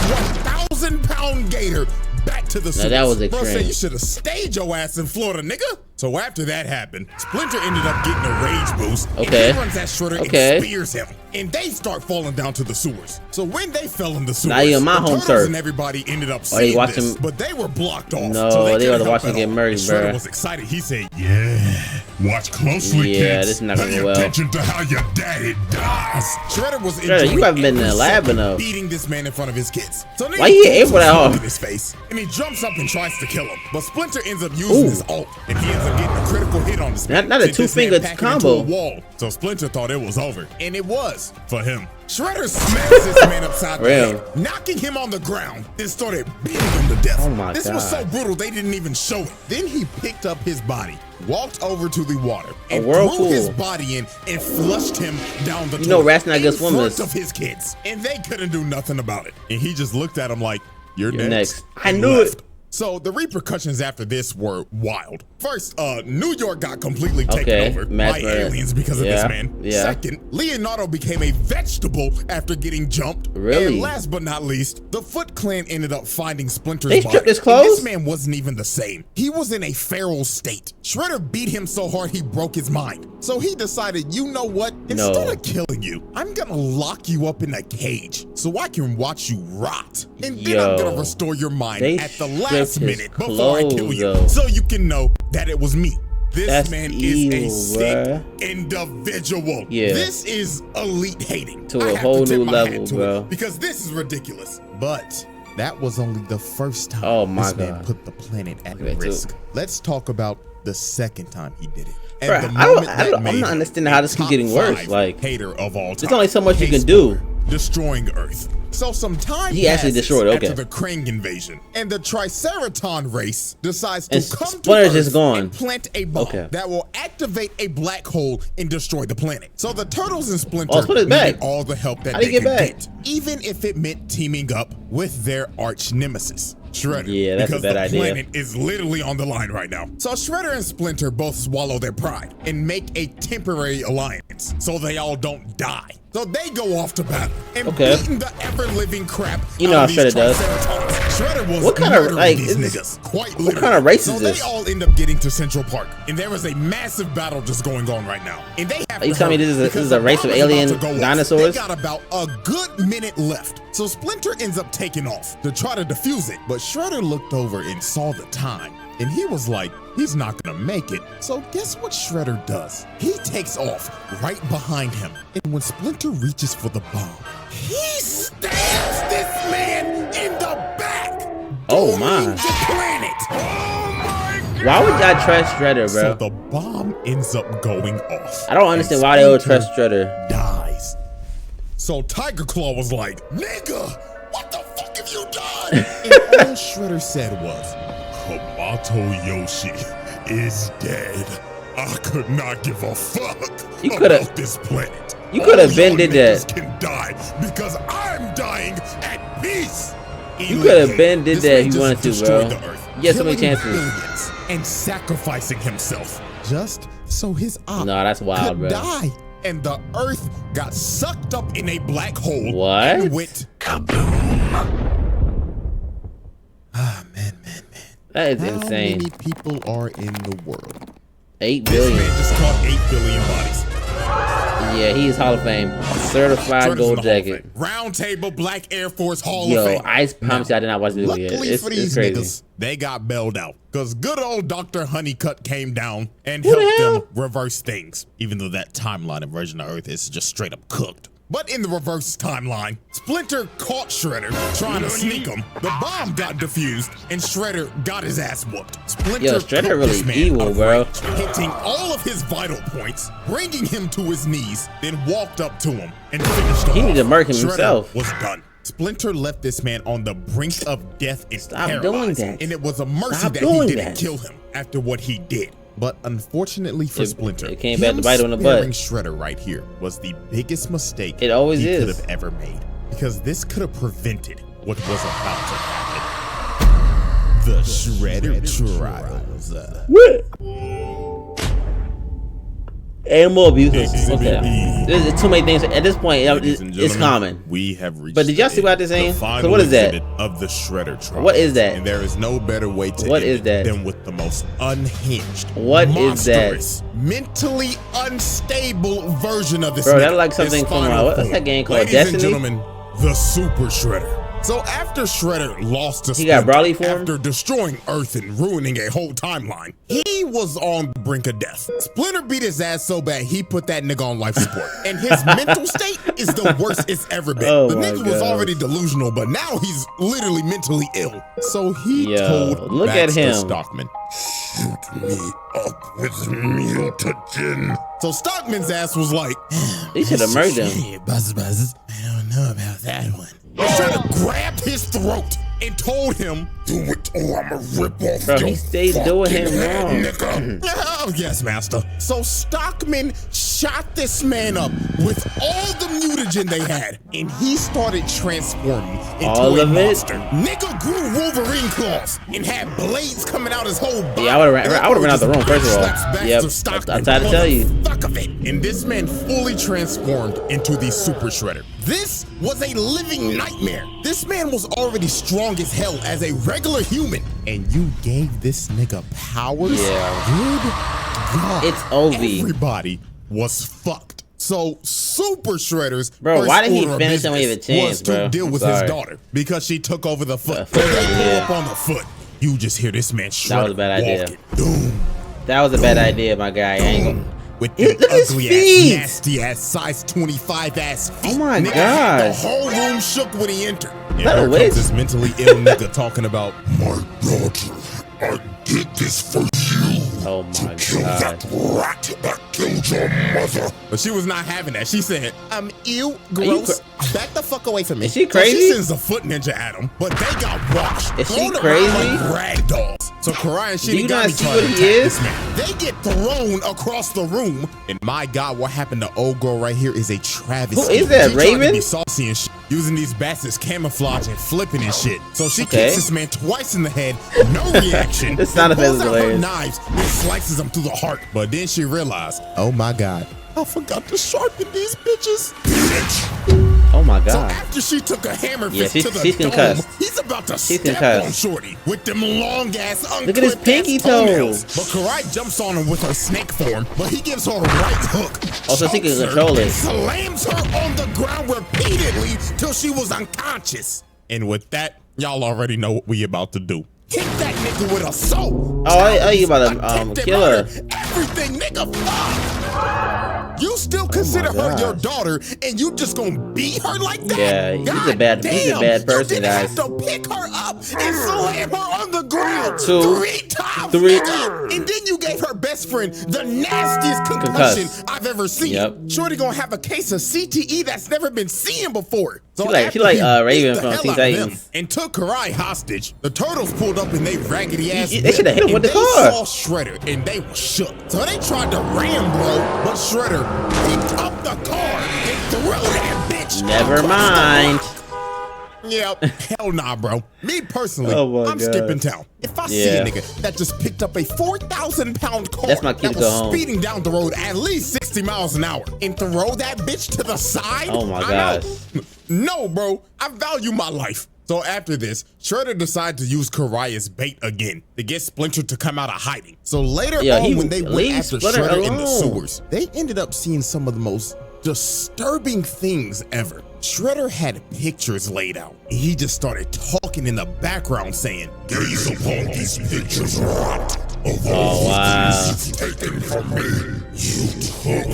1,000-pound gator back to the sewers. that was Bro extreme. said you should have stayed your ass in Florida, nigga. So after that happened, Splinter ended up getting a rage boost. Okay. And he runs at Shredder Okay. and spears him. And they start falling down to the sewers. So when they fell in the sewers, Now you're on my the home turtles turf. and everybody ended up Or they seeing watch this, him- but they were blocked off. No, so they couldn't would've help watched him at get all. murdered, And Shredder bruh. was excited. He said, Yeah, watch closely, Yeah, kids. this is not gonna Pay go well. attention to how your daddy dies. Shredder was Shredder, you enjoying haven't been in the every lab second enough. beating this man in front of his kids. So then Why he you pulls able a that sword hard? in his face, and he jumps up and tries to kill him. But Splinter ends up using Ooh. his ult, and he ends up getting a critical hit on this man. Not a Sent this man two-finger packing combo. into a wall. So Splinter thought it was over, and it was for him. Shredder smashed this man upside the Real. head, knocking him on the ground, then started beating him to death. Oh my This was so God. brutal they didn't even show it. Then he picked up his body, walked over to the water, and threw whirlpool. his body in and flushed him down the You know toilet rats not good in front swimmers. of his kids, and they couldn't do nothing about it. And he just looked at him like, "You're You're next." next. I and knew left. it. So the repercussions after this were wild. First, New York got completely taken Okay, over mass by murder. aliens because of Yeah, this man. yeah. Second, Leonardo became a vegetable after getting jumped. Really? And last but not least, the Foot Clan ended up finding Splinter's They body. stripped his And clothes? this man wasn't even the same. He was in a feral state. Shredder beat him so hard he broke his mind. So he decided, you know what? Instead of killing you, I'm gonna lock you up in a cage so I can watch you rot. And then I'm Yo. gonna restore your mind They at the stripped last his minute before I kill clothes, you. though. So you can know that it was me. This That's man evil, is a sick bruh. individual. Yeah. This is elite hating. To I a have whole tip new my level, hat to bro. it because this is ridiculous. But that was only the first time Oh my this man God. put the planet at Okay, risk. Let's talk about the second time he did it. And Bruh, the I don't- moment that I'm made not him understanding how a this keep top getting worse, 5 like, hater of all time. there's only so much you Case can do. over. Destroying Earth. So some time He actually passes destroyed it, okay. after the Krang invasion, and the Triceraton race decides to And come to Splinter's Earth just gone. and plant a bomb Okay. that will activate a black hole and destroy the planet. So the Turtles and Splinter Oh, Splinter's needed back. all the help that How'd he they get could back? get, even if it meant teaming up with their arch nemesis, Shredder. Yeah, that's a because bad the idea. planet is literally on the line right now. So Shredder and Splinter both swallow their pride and make a temporary alliance so they all don't die. So they go off to battle and beating the ever-living crap You know out how of these Shredder does. Triceratons. Shredder was What kind of, murdering like, these is this- niggas, quite what literally. kind of race so is this? they all end up getting to Central Park, and there is a massive battle just going on right now. And they have Are you to telling me hurry this is because a the race of bomb is about alien to go off. dinosaurs? They got about a good minute left. So Splinter ends up taking off to try to defuse it, but Shredder looked over and saw the time, and he was like, he's not gonna make it. So guess what Shredder does? He takes off right behind him, and when Splinter reaches for the bomb, he stabs this man in the back. Oh, dooming my. the planet. Oh my God. Why would y'all trust Shredder, So bro? the bomb ends up going off. I don't understand and why they would Splinter trust Shredder. dies. So Tiger Claw was like, nigga, what the fuck have you done? And all Shredder said was, come Yoshi is dead. I could not give a fuck You coulda- about this planet. You could have been did Niggas that. can die because I'm dying at peace. You could have been did that if you wanted to, bro. You had so many killing chances. billions and sacrificing himself just so his op Nah, that's wild, could bro. die. And the Earth got sucked up in a black hole. What? And went kaboom. Ah, man. That is How insane. many people are in the world? 8 This billion. man just caught 8 billion bodies. Yeah, he is Hall of Fame. Certified Shredder's in gold the Hall of jacket. Fame. Round table Black Air Force Hall of Yo, Fame. I promise you I did not watch the video yet. Luckily It's for these crazy. niggas, they got bailed out. Because good old Dr. Honeycutt came down and Who the helped hell? them reverse things. Even though that timeline of version of Earth is just straight up cooked. But in the reverse timeline, Splinter caught Shredder trying to sneak him. The bomb got defused, and Shredder got his ass whooped. Splinter Yo, Shredder took really this man evil, of bro. rage, hitting all of his vital points, bringing him to his knees, then walked up to him and finished him He off. need to murk him Shredder himself. was done. Splinter left this man on the brink of death and Stop paralyzed, doing that. and it was a mercy Stop that he doing didn't that. kill him after what he did. But unfortunately for Splinter, it came back to bite him in the butt. sparing Shredder right here was the biggest mistake It always he is. could have ever made, because this could have prevented what was about to happen. The Shredder Trials. Animal abuse is Exhibit okay. E. There's too many things at this point. Ladies and It's gentlemen, common. We have reached. But did y'all see what I just the saying? 'Cause final what is that? exhibit of the Shredder Trials. What is that? And there is no better way to What end is it that? than with the most unhinged, What is that? monstrous, mentally unstable version of this. Bro, that nigga, like something his from, final what's form. that game called, Ladies Destiny? and gentlemen, the Super Shredder. So after Shredder lost to He got Splinter, Brawly for him? after destroying Earth and ruining a whole timeline, he was on the brink of death. Splinter beat his ass so bad he put that nigga on life support, and his mental state is the worst it's ever been. Oh the my nigga was God. already delusional, but now he's literally mentally ill. So he Yo, told look at Baxter him. Stockman, Shoot me up with Mutagen. So Stockman's ass was like, He should have murdered him. "Hey, Buzz, I don't know about that one." Shredder grabbed his throat and told him, Do it or I'ma rip off Bro, your he stayed doing him fucking head, wrong. nigga. "Oh, yes, master." So Stockman shot this man up with all the mutagen they had, and he started transforming into All a of it? monster. Nigga grew Wolverine claws and had blades coming out his whole body. Yeah, I would've ran out the room, first of all. Slaps Baxter Yep, Stockman I'm trying to for tell the you. Fuck of it. And this man fully transformed into the Super Shredder. This was a living nightmare. This man was already strong as hell as a regular human, and you gave this nigga powers? Yeah. Good God. It's OV. Everybody was fucked. So Super Shredder's Bro, first why did he order of finish him business with a chance, was to bro? deal I'm with sorry. his daughter because she took over the foot. foot, When they pull yeah. up on the foot, you just hear this man Shredder was a bad idea. walking. Doom. That was a bad idea, my guy. I ain't gonna. With Look them at his ugly feet. ass, nasty ass, size 25 ass feet. Oh my Nigga had gosh. The whole room shook when he entered. And that a here witch? comes this mentally ill nigga talking about, My daughter, I did this for you. Oh my Kill God. that rat that killed your mother. but she was not having that. She said, ew, you gross. Back the fuck away from me. Is she So crazy? she sends a foot ninja at him, but they got washed. Is she thrown around crazy? Like rag dolls. So Karai and Do you not Shinigami see try what to he attack is? this man. They get thrown across the room. And my God, what happened to old girl right here is a travesty. Who is that, She tried to Raven? be saucy and shit, using these bats as camouflage and flipping and shit. So she Okay. kicks this man twice in the head, no reaction. This sound and effect pulls is out her hilarious. knives and slices him through the heart. But then she realized, oh my God, I forgot to sharpen these bitches. Oh my So God. after she took a hammer Yeah, fist to the she's dome, concussed. he's about to She's step concussed. on Shorty with them long ass Look at his pinky toes. But Karai jumps on him with her snake form, but he gives her a right hook. Oh, so she can chokes her, control it. and slams her on the ground repeatedly till she was unconscious. And with that, y'all already know what we about to do. Hit that nigga with assault. Oh, you about to Attempted kill her. murder, everything, nigga. Fuck. You still consider her your gosh. daughter, and you just gonna beat her like that? Yeah, he's a God bad damn, person, you didn't guys. have to pick her up and slam her on the ground Two, 3 times, three. nigga. And then you gave her best friend the nastiest concussion I've ever seen. Yep. Shorty gonna have a case of CTE that's never been seen before. So she like Raven from Teen Titans. And took Karai hostage. The turtles pulled up in they raggedy ass. They should have hit him with the car. They saw Shredder and they were shook. So they tried to ram bro, but Shredder picked up the car and threw that bitch. Never mind. Yep. Hell nah, bro. Me personally, I'm God. skipping town. If I see a nigga that just picked up a 4,000-pound car That's my kid that to go was home. speeding down the road at least 60 miles an hour and throw that bitch to the side, Oh my I gosh. know. No, bro. I value my life. So after this, Shredder decided to use Karai as bait again to get Splinter to come out of hiding. So later on, when they went after Shredder in the sewers, they ended up seeing some of the most disturbing things ever. Shredder had pictures laid out. He just started talking in the background saying, Gaze upon these pictures rot of all the things you've taken from me. You took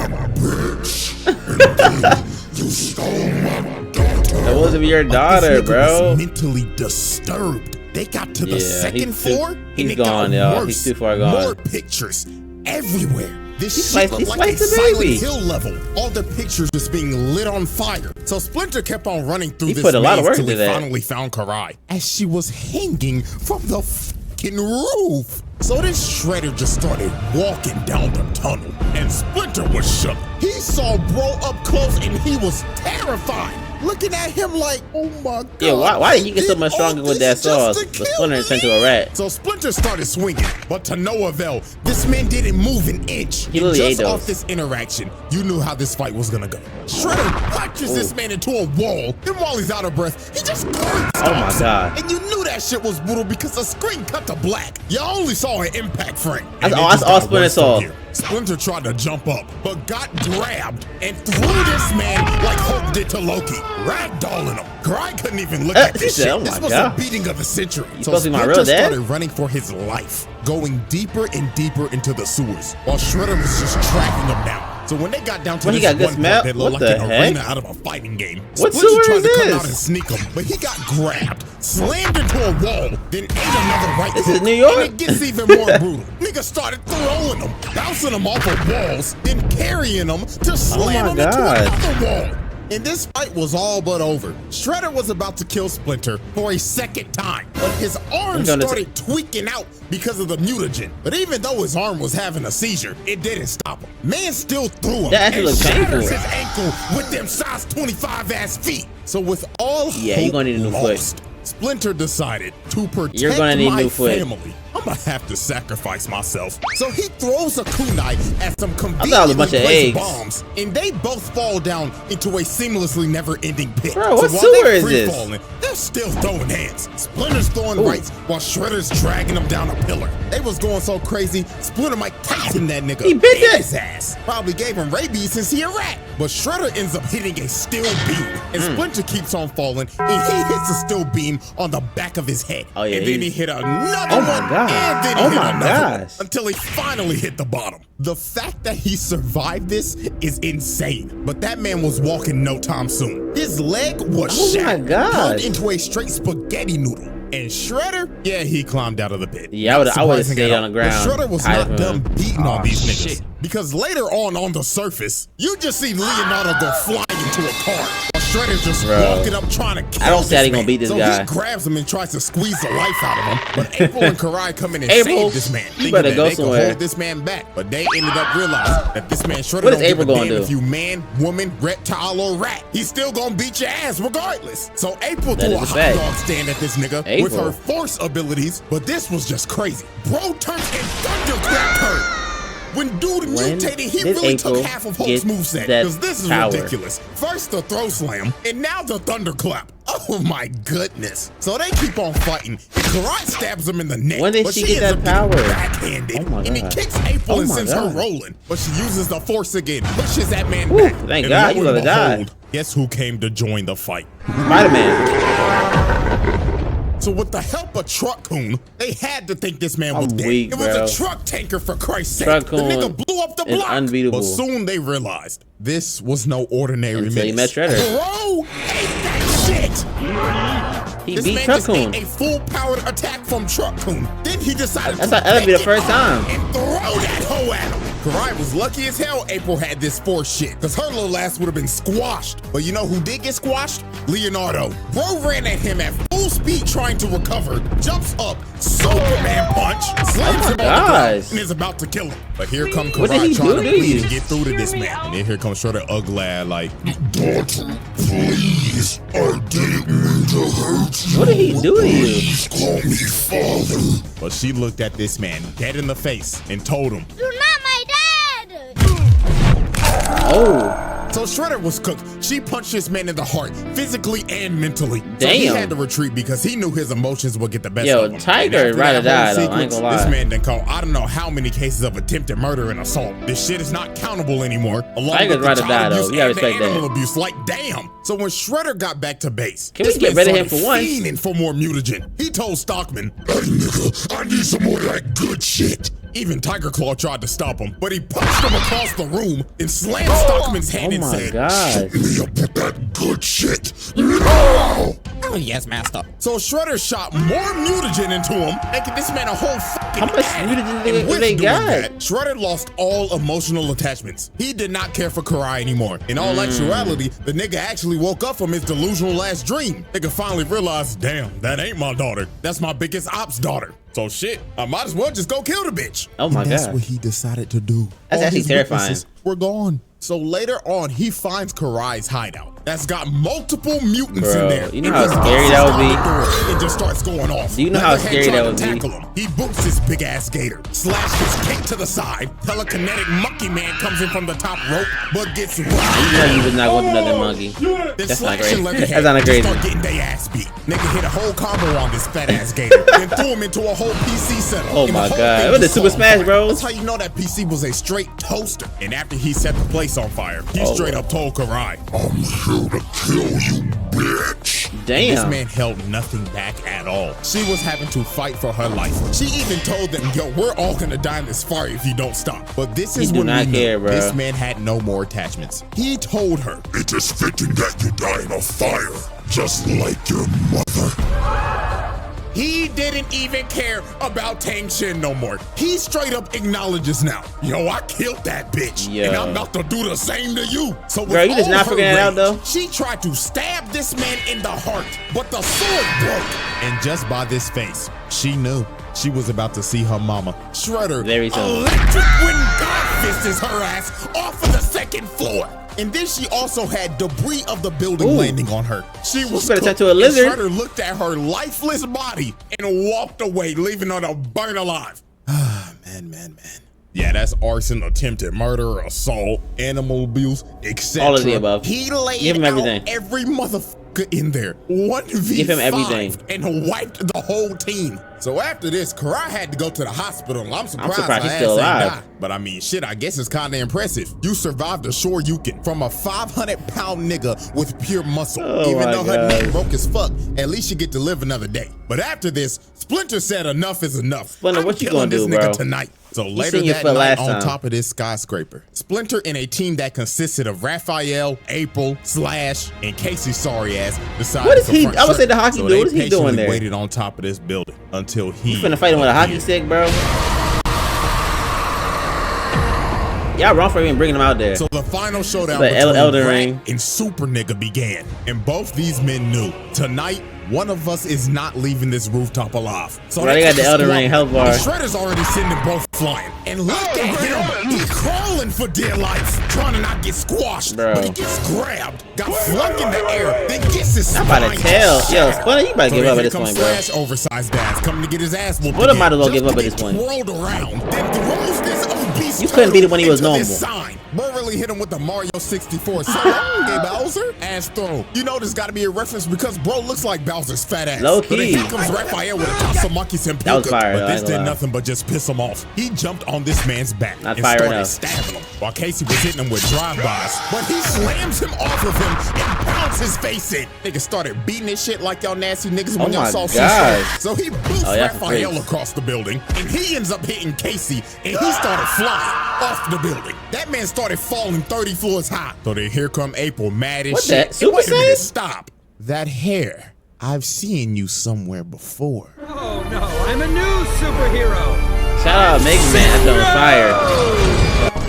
my bitch, and then you stole my daughter. That wasn't your daughter, bro. Was mentally disturbed. They got to the second floor, and he's it gone, got y'all. worse. He's too far gone. More pictures everywhere. This He shit looked like a sliced the Silent baby. Hill level. All the pictures just being lit on fire. So Splinter kept on running through He this put a lot of maze work till he into that. finally found Karai as she was hanging from the fucking roof. So this Shredder just started walking down the tunnel, and Splinter was shook. He saw bro up close, and he was terrified, looking at him like, oh my God. Yeah, why did he get so much stronger with that sauce? The Splinter turned to a rat. So Splinter started swinging, but to no avail. This man didn't move an inch. He literally ate Just those. off this interaction, you knew how this fight was gonna go. Shredder punches this man into a wall. Then while he's out of breath, he just Oh my God. And you knew that shit was brutal because the screen cut to black. You only saw an impact frame. That's And all- it just that's all got Splinter worse from saw. here. Splinter tried to jump up, but got grabbed and threw this man like Hulk did to Loki, ragdolling him. Karai couldn't even look at He this said, shit. "Oh This my was God. the beating of the century. You So supposed to be my Splinter real dad? started running for his life, going deeper and deeper into the sewers, while Shredder was just tracking him down. So when they got down to Well, he this got good one smell. part that looked What like the an heck? arena out of a fighting game, What Splinter sewer tried is to come this? out and sneak him, but he got grabbed, slammed into a wall, then ate another right This hook. is New York? And it gets even more brutal. Niggas started throwing him, bouncing him off of walls, then carrying him to slam him into God. another wall. And this fight was all but over. Shredder was about to kill Splinter for a second time, but his arm started tweaking out because of the mutagen. But even though his arm was having a seizure, it didn't stop him. Man still threw him That actually and looks shatters painful. his ankle with them size 25 ass feet. So with all Yeah, you're gonna need a new foot. lost, Splinter decided to protect You're gonna need a my new foot. family. I'm gonna have to sacrifice myself. So he throws a kunai at some I thought it was a conveniently bunch of placed eggs. bombs, and they both fall down into a seamlessly never-ending pit. Bro, what so while sewer they're is this? free-falling, they're still throwing hands. Splinter's throwing rights while Shredder's dragging him down a pillar. They was going so crazy, Splinter Mike Tyson that nigga. He bit that. his ass. Probably gave him rabies since he a rat. But Shredder ends up hitting a steel beam, and Splinter keeps on falling, and he hits a steel beam on the back of his head. Oh, yeah, and then he hit another Oh one, my God. and then he Oh hit my another one, gosh. until he finally hit the bottom. The fact that he survived this is insane, but that man was walking no time soon. His leg was Oh my shattered, gosh. turned into a straight spaghetti noodle. And Shredder, yeah, he climbed out of the pit. Yeah, I would've Surprising stayed at on all. the ground. But Shredder was Hide not from done him. beating on these niggas. Because later on the surface, you just see Leonardo go flying into a car. While Shredder's just walking up trying to kill I don't see how this they gonna man. beat this so guy. he grabs him and tries to squeeze the life out of him. But April and Karai come in and April, save this man, you thinking better that go they somewhere. could hold this man back. But they ended up realizing that this man Shredder What is don't April give a gonna damn do? if you man, woman, reptile, or rat. He's still gonna beat your ass regardless. So April That threw a is a hot fact. dog stand at this nigga with April. her force abilities, but this was just crazy. Bro turned and thunderclapped her. When dude When mutated, he did really April took half of Hulk's get moveset. that Because this is power? ridiculous. First the throw slam, and now the thunderclap. Oh my goodness. So they keep on fighting, and Karai stabs him in the neck. When did but she get ends that up getting power? backhanded, Oh my and he God. kicks April Oh and my sends God. her rolling. But she uses the force again, pushes that man Whew, back. thank and God, lo you and gonna die. behold, guess who came to join the fight? Spider-Man. So with the help of Truck Coon, they had to think this man was I'm dead. weak, It was bro. a truck tanker, for Christ's sake. Truck The nigga Coon blew up the is block. unbeatable. But soon they realized this was no ordinary Until he met menace. Shredder. Bro, hate that shit. He this beat man Truck just Coon. ate a full-powered attack from Truck Coon. Then he decided that'd be the first time. And throw that hoe at him. Karai was lucky as hell April had this force shit, because her little ass would have been squashed. But you know who did get squashed? Leonardo. Bro ran at him at full speed trying to recover, jumps up, Superman punch, slams him on the ground, and is about to kill him. But here comes Karai trying to plead and get through to this man. And then here comes Shredder ugly lad like, Daughter, please, I didn't mean to hurt you. What did he do to you? Please call me father. But she looked at this man dead in the face and told him, "You're not my dad!" Oh. So Shredder was cooked. She punched this man in the heart, physically and mentally. Damn. So he had to retreat because he knew his emotions would get the best Yo, of him. Tiger ride or die though, I ain't gonna lie. This man done caught I don't know how many cases of attempted murder and assault. This shit is not countable anymore. Along Tiger's with ride the or die child though. abuse You gotta and the respect animal that. abuse. Like damn. So when Shredder got back to base, Can we this get man rid of him started for once? fiending for more mutagen. He told Stockman, Hey nigga, I need some more of that good shit. even Tiger Claw tried to stop him, but he punched him across the room and slammed Stockman's hand and Oh my said, god. Me up with that good shit. No! "Oh yes, master." So Shredder shot more mutagen into him, making this man a whole fucking How much addict. mutagen And with they doing got? that, Shredder lost all emotional attachments. He did not care for Karai anymore. In all actuality, the nigga actually woke up from his delusional last dream. Nigga finally realized, damn, that ain't my daughter. That's my biggest ops daughter. So shit, I might as well just go kill the bitch. Oh my And that's god. what he decided to do. That's All actually his terrifying. witnesses were gone. So later on, he finds Karai's hideout that's got multiple mutants Bro, in there. you know He how just scary busts that would down be? the door and just starts going off. Do you know how Leatherhead scary tried that to would be? tackle him. He boots his big ass gator, slashed his cape to the side. Telekinetic monkey man comes in from the top rope, but gets You know you was not going to another monkey. Then That's not slashing great. Leatherhead That's not just crazy. start getting their ass beat. Nigga hit a whole combo on this fat ass gator, then threw him into a whole PC setup. Oh And my the whole God. thing What the just Super caught on Smash fire. Bros? That's how you know that PC was a straight toaster. And after he set the place on fire, he straight up told Karai, I'm here to kill you, bitch. Damn. this man held nothing back at all. She was having to fight for her life. She even told them, yo, we're all gonna die in this fire if you don't stop. But this is do when not we care, knew bro. this man had no more attachments. He told her, It is fitting that you die in a fire, just like your mother. he didn't even care about Tang Shin no more. He straight up acknowledges now, yo, I killed that bitch, Yo. and I'm about to do the same to you. So with Girl, you just all not her figuring it out, rage, though? She tried to stab this man in the heart, but the sword broke. And just by this face, she knew she was about to see her mama, Shredder, Very soon. electric when God fists her ass off of the second floor. And then she also had debris of the building Ooh. landing on her. She was better turn cooked, to a lizard. and Shredder looked at her lifeless body and walked away, leaving her to burn alive. Man. Yeah, that's arson, attempted murder, assault, animal abuse, etc. All of the above. He laid Give him out everything. every motherfucker in there. 1v5 Give him everything. and wiped the whole team. So after this, Karai had to go to the hospital. I'm surprised surprised her he's ass still ain't alive. died. But I mean, shit, I guess it's kind of impressive. You survived a Shoryuken from a 500-pound nigga with pure muscle. Oh Even my though her God. neck broke as fuck, at least you get to live another day. But after this, Splinter said enough is enough. Splinter, I'm what you killing gonna this do, nigga bro? tonight. So later seen your that foot night last on time. top of this skyscraper, Splinter and a team that consisted of Raphael, April, Slash, and Casey's sorry ass decided What is to he- confront I would say the Shredder. hockey So dude, they what is he doing patiently there? waited on top of this building until he You finna fight him with a hockey appeared. stick, bro? Y'all wrong for even bringing him out there. So the final showdown The between Elden Rat Ring. and Super Nigga began, and both these men knew tonight one of us is not leaving this rooftop alive. So Bro, they got the Elden Ring health bar. And Shredder's already sending both flying, and look at him, he crawling for dear life, trying to not get squashed, Bro. but he gets grabbed, got flung in the air, then gets his I'm about to spine tell. Yo, shattered. Splinter, you better So give then up at here this comes point, bro. Slash, oversized ass, coming to get his ass whooped. Splinter might as well again, give up at just this to point. get twirled around, then throws this obese You couldn't beat him when he was turtle normal. into this sign. Bro really hit him with the Mario 64. So long, hey, Bowser. Ass throw. You know there's got to be a reference because bro looks like Bowser's fat ass. Low But then key. here comes Raphael with a Tatsumaki Senpuku. That was fire, But though, I this ain't did gonna lie. nothing but just piss him off. He jumped on this man's back Not and fire started enough. stabbing him while Casey was hitting him with drive-bys. But he slams him off of him and pounds his face in. Niggas started beating this shit like y'all nasty niggas when Oh y'all my saw God. C-Star. So he boots Oh, yeah, for Raphael free. across the building, and he ends up hitting Casey, and he started flying off the building. That man started falling 30 floors high. So then here come April, mad as What shit. that? Super Wait a minute, Saiyan? stop. That hair. I've seen you somewhere before. Oh no, I'm a new superhero. Shout out Mega Man, that's on fire.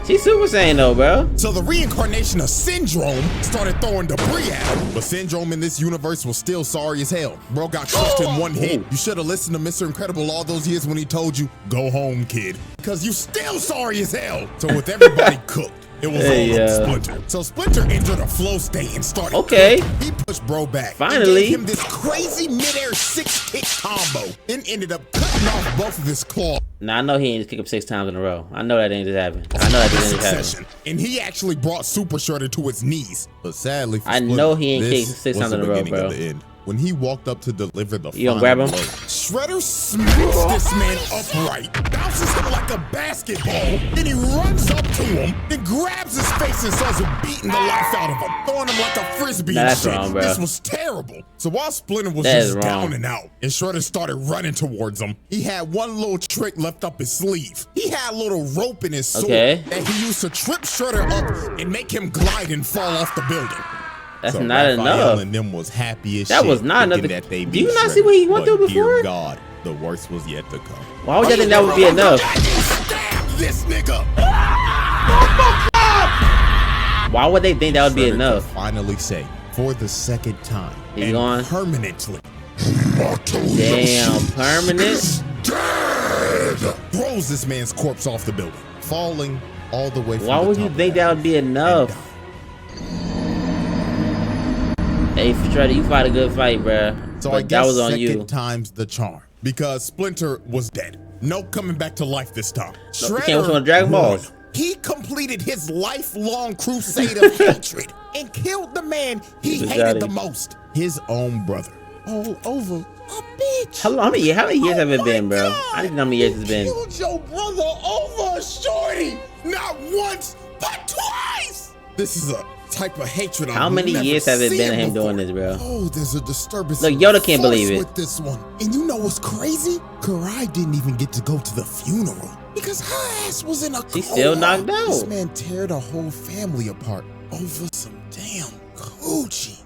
She's Super Saiyan though, bro. So the reincarnation of Syndrome started throwing debris at him. But Syndrome in this universe was still sorry as hell. Bro got crushed in one hit. You should have listened to Mr. Incredible all those years when he told you, go home, kid. Because you still sorry as hell. So with everybody cooked, it was all up Splinter. So Splinter entered a flow state and started. Okay. He pushed bro back. Finally. Gave him this crazy midair 6-kick combo. Then ended up cutting off both of his claws. Now I know he ain't just kick him 6 times in a row. I know that ain't just happen. I know that didn't just happen. And he actually brought Super Shredder to his knees. But sadly for I Splinter, know he ain't kicked this 6 was times in the a row, beginning bro. of the end. When he walked up to deliver the You gonna grab him? blow, Shredder smacks this man upright, bounces him like a basketball, then he runs up to him, then grabs his face and starts beating the life out of him, throwing him like a frisbee and that's shit. wrong, bro. This was terrible. So while Splinter was That is just wrong. down and out, and Shredder started running towards him, he had one little trick left up his sleeve. He had a little rope in his sword that he used to trip Shredder up and make him glide and fall off the building. That's So not Raphael enough. and them was happy as That shit was not thinking enough. that they Do beat you not see Shredder. what he went But through before? Dear God, the worst was yet to come. Why would y'all think that would be enough? Stab this nigga. Why would they think that would be Shredder enough? could finally say, for the second time, He's and gone. permanently, Damn, permanent? throws this man's corpse off the building, falling all the way from Why the would top you of think that would be enough? Hey, Shredder, you fought a good fight, bruh. So But I guess that was on second you. time's the charm, because Splinter was dead. No coming back to life this time. No, he came from Dragon Balls. won. He completed his lifelong crusade of hatred and killed the man he hated the most, his own brother. All over a bitch. How many years have it been, bro? I didn't know how many years it's been. Killed your brother over a shorty, not once but twice. This is a type of hatred. How I've many never years have it been of him before. doing this, bro? Oh, there's a disturbance. Look, in Yoda the can't believe force it. with this one. And you know what's crazy? Karai didn't even get to go to the funeral because her ass was in a coma. She's still knocked out. This man teared a whole family apart over some damn coochie.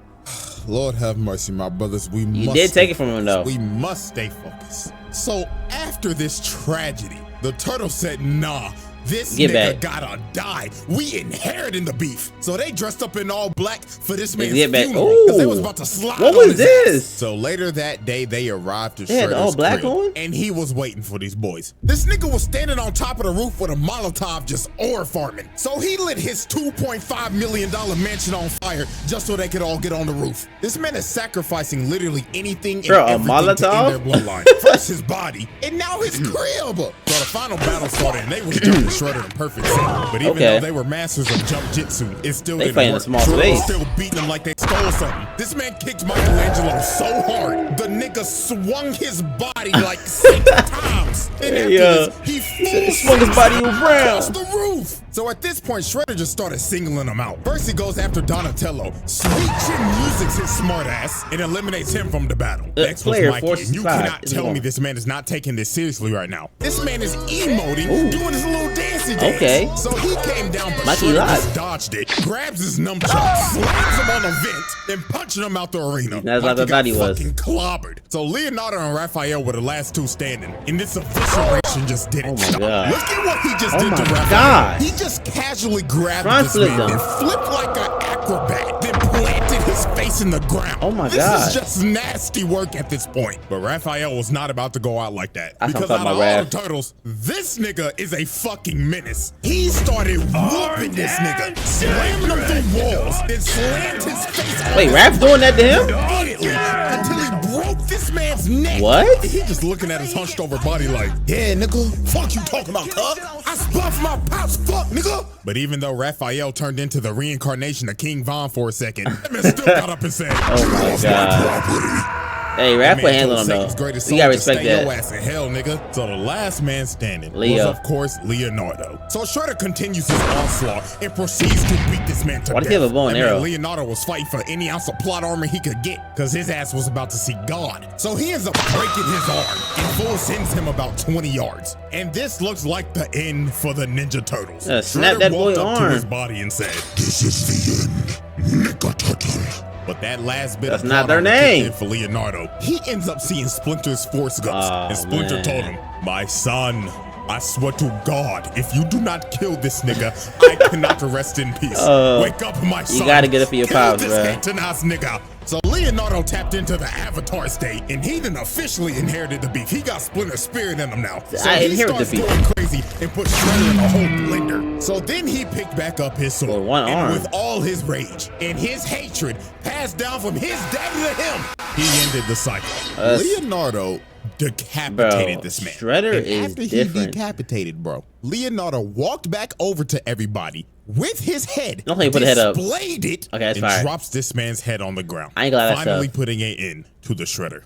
Lord have mercy, my brothers. You did take it from him, though. We must stay focused. So after this tragedy, the turtle said, nah, this nigga gotta die. We inheriting the beef. So they dressed up in all black for this man's funeral because they was about to slide What on was his this? ass. So later that day, they arrived to They had the all Shredder's black crib, on? and he was waiting for these boys. This nigga was standing on top of the roof with a Molotov just ore farming. So he lit his $2.5 million mansion on fire just so they could all get on the roof. This man is sacrificing literally anything and Bro, a everything to Molotov? end their bloodline. First his body, and now his crib. So the final battle started, and they was jumping Shredder in perfect sync. But even though they were masters of jump jitsu, it still They didn't playing work. a small Shredder was space. still beating them like they stole something. This man kicked Michelangelo so hard, the nigga swung his body like 6 times. And after this, he swung his body around across the roof. So at this point, Shredder just started singling him out. First, he goes after Donatello. Sweet chin music's his smart ass and eliminates him from the battle. Next was player Mikey, forces and you five. cannot tell me this man is not taking this seriously right now. This man is emoting, doing his little dancey dance. Okay. So he came down, but Mikey Shredder live. just dodged it, grabs his nunchuck, slams him on a vent, then punching him out the arena. That's what I Mikey thought he got was. fucking clobbered. So Leonardo and Raphael were the last two standing, and this evisceration just didn't stop. God. Look at what he just Oh did to my Raphael. God. He just casually grabbed Front this flip man him. and flipped like an acrobat, then planted his face in the ground. Oh my this God. is just nasty work at this point. But Raphael was not about to go out like that. That's Because what I'm out of talking all about, the turtles, this nigga is a fucking menace. He started whooping this nigga, slamming him through walls, then slammed his face. Wait, Rap's doing that to him? Immediately, until he broke this man's neck. What? He just looking at his hunched over body like, yeah, nigga, fuck you talking about, cuz? I spun for my pops, fuck, nigga. But even though Raphael turned into the reincarnation of King Von for a second, that man still got up and said, Oh my God. Hey, Rap put handle on him though. You gotta respect Your that. ass in hell, nigga. So the last man standing Leo. was, of course, Leonardo. So Shredder continues his onslaught and proceeds to beat this man to Why death. does he have a bow and That man arrow? Leonardo was fighting for any ounce of plot armor he could get because his ass was about to see God. So he ends up breaking his arm and full sends him about 20 yards. And this looks like the end for the Ninja Turtles. Snap Shredder that walked boy up to arm. his body and said, "This is the end, Nigga Turtle." But that last bit That's of not their name. for Leonardo, he ends up seeing Splinter's force ghost, and Splinter told him, "My son, I swear to God, if you do not kill this nigga, I cannot rest in peace. Wake up, my son. You gotta get it for your pops, bro. Hating-ass nigga." So Leonardo tapped into the Avatar state, and he done officially inherited the beef. He got Splinter's spirit in him now. So I he inherit the starts beef. going crazy and put Shredder in a whole blender. So then he picked back up his sword, With one arm. and with all his rage and his hatred passed down from his daddy to him, he ended the cycle. Leonardo decapitated this man. Shredder and is after different. he decapitated, bro, Leonardo walked back over to everybody with his head, Don't let me put the head up. displayed it, Okay, that's and fire. drops this man's head on the ground. I ain't glad that's finally tough. putting an end to the Shredder.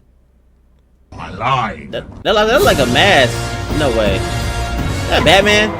I lied. That's like a mask. No way. That Batman?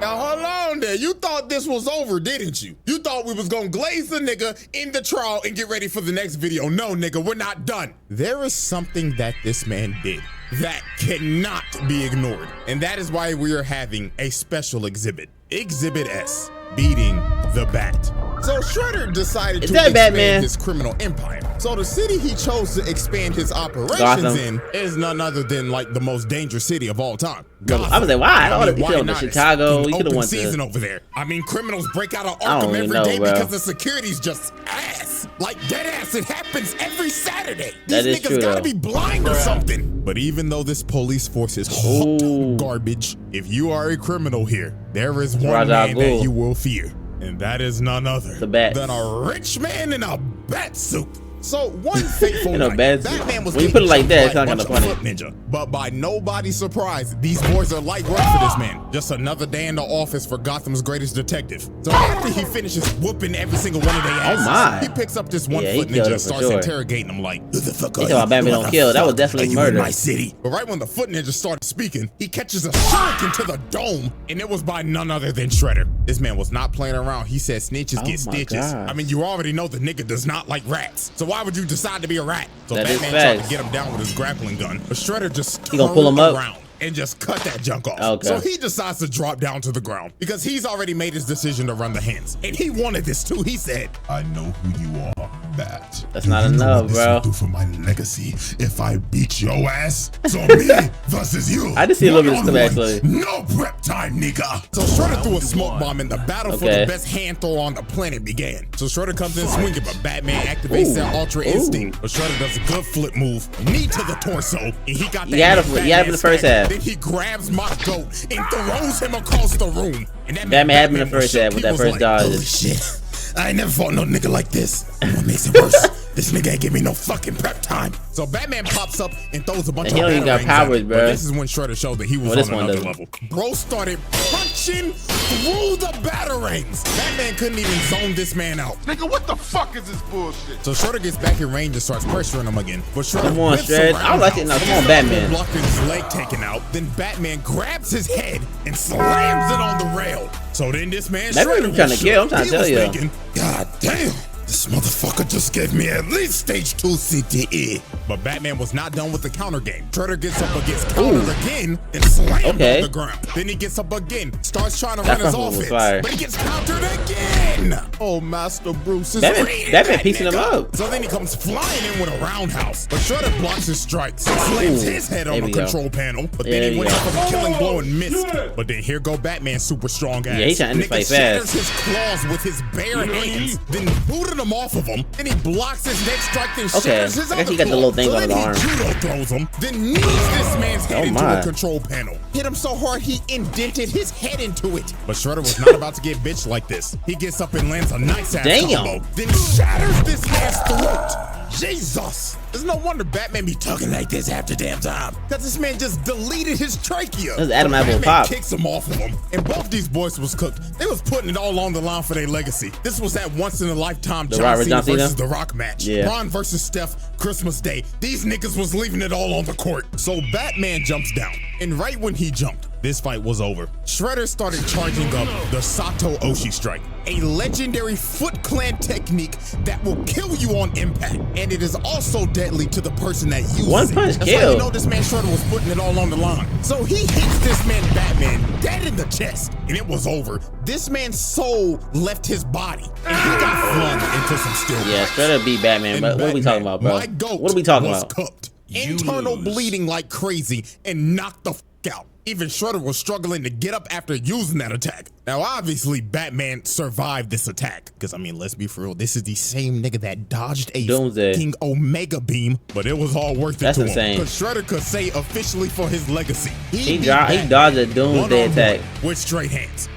Now hold on there. You thought this was over, didn't you? You thought we was gonna glaze the nigga in the trial and get ready for the next video. No, nigga, we're not done. There is something that this man did that cannot be ignored. And that is why we are having a special exhibit. Exhibit S, beating the Bat. So Shredder decided to that expand Batman? his criminal empire. So the city he chose to expand his operations Gotham. in is none other than like the most dangerous city of all time. I was like, why? I mean, you could have not? went to Chicago. It's You could have open went season to. over there. I mean, criminals break out of I don't Arkham even every know, day bro. because the security's just ass. Like dead ass, it happens every Saturday. That These is niggas true, gotta though. be blind or something. But even though this police force is hot Ooh. garbage, if you are a criminal here, there is one Ra's man al that Ghul. you will fear. And that is none other The Bat. than a rich man in a bat suit. So one fateful In a night, bat suit. Batman was When you getting put it like jumped that, by it's not a kinda bunch of funny. foot ninja. But by nobody's surprise, these boys are light work for this man. Just another day in the office for Gotham's greatest detective. So after he finishes whooping every single one of their asses, my. he picks up this one Yeah, he foot killed ninja him and for starts sure. interrogating him like, "Who the fuck are He you? talking about Batman Who don't the kill. That was fuck definitely are you murder. in my city?" But right when the foot ninja started speaking, he catches a shuriken to the dome, and it was by none other than Shredder. This man was not playing around. He said snitches Oh get my stitches. gosh. I mean, you already know the nigga does not like rats. So why would you decide to be a rat? So That is Batman tried to facts. get him down with his grappling gun, but Shredder just He gonna pull him turned up? around and just cut that junk off. Okay. So he decides to drop down to the ground because he's already made his decision to run the hands. And he wanted this too. He said, I know who you are, Bat. That's Do not you know enough, what this bro. will do for my legacy if I beat your ass? So me versus you. I just see a little bit of stuff, One-on-one. actually. No prep time, nigga. So Shredder threw a smoke bomb and the battle for Okay. the best hand throw on the planet began. So Shredder comes in swinging, but Batman activates Ooh. that Ultra Ooh. Instinct. But Shredder does a good flip move, knee to the torso, and he got that. You had him Batman in the first stagger. half. Then he grabs my goat and throws him across the room. And that Batman had him in the was first shook. half with He that was first like, dodge. "Holy shit. I ain't never fought no nigga like this. And what makes it worse, this nigga ain't give me no fucking prep time." So Batman pops up and throws a bunch And he of don't even got batarangs at powers, him. bro. But this is when Shredder showed that he was Well, this on one another doesn't. level. Bro started punching through the batarangs. Batman couldn't even zone this man out. Nigga, what the fuck is this bullshit? So Shredder gets back in range and starts pressuring him again. But Shredder Come on, whips Shred. around I like it now. Come on, Batman. Blocking his leg taken out. Then Batman grabs his head and slams it on the rail. So then this man That's what Shredder I'm trying to was kill. I'm shook. trying to He tell was you. thinking, God damn. This motherfucker just gave me at least stage 2 CTE. But Batman was not done with the counter game. Shredder gets up against countered again and slams Okay. on the ground. Then he gets up again, starts trying to That run his fucking was offense, fire. but he gets countered again. Oh, Master Bruce is Batman that piecing him nigga. up. So then he comes flying in with a roundhouse, but Shredder blocks his strikes, slams Ooh. his head There on the we go. control panel, but Yeah, then he there went we up go. with a killing blow and missed. But then here go Batman, super strong ass. Yeah, he trying to end this Nigga fight shatters fast. his claws with his bare hands, then booted him off of him. Then he blocks his next strike, then Okay, shatters his I guess other he got the claw. little things So on then his arm. he judo throws him, then knees this man's head Oh into my. a control panel. Hit him so hard he indented his head into it. But Shredder was not about to get bitched like this. He gets up and lands a nice ass Damn. combo, then shatters this man's throat. Jesus. There's no wonder Batman be talking like this half the damn time. Cause this man just deleted his trachea. That's Adam But Apple Batman Pop. kicks him off of him. And both these boys was cooked. They was putting it all on the line for their legacy. This was that once in a lifetime The John Robert Cena John Cena? versus The Rock match. Yeah. Braun versus Steph, Christmas Day. These niggas was leaving it all on the court. So Batman jumps down. And right when he jumped, this fight was over. Shredder started charging up the Sato Oshi strike, a legendary Foot Clan technique that will kill you on impact, and it is also deadly to the person that uses it. One punch That's kill. why you know this man Shredder was putting it all on the line. So he hits this man Batman dead in the chest, and it was over. This man's soul left his body, and he got flung into some steel. Yeah, Shredder beat Batman, but what are we talking about, bro? My goat What are we talking was about? Cooked. Internal bleeding like crazy and knocked the f out. Even Shredder was struggling to get up after using that attack. Now, obviously, Batman survived this attack. Because, I mean, let's be for real. This is the same nigga that dodged a fucking Omega Beam. But it was all worth it to him. Because Shredder could say officially for his legacy. He dodged a Doomsday attack. With straight hands.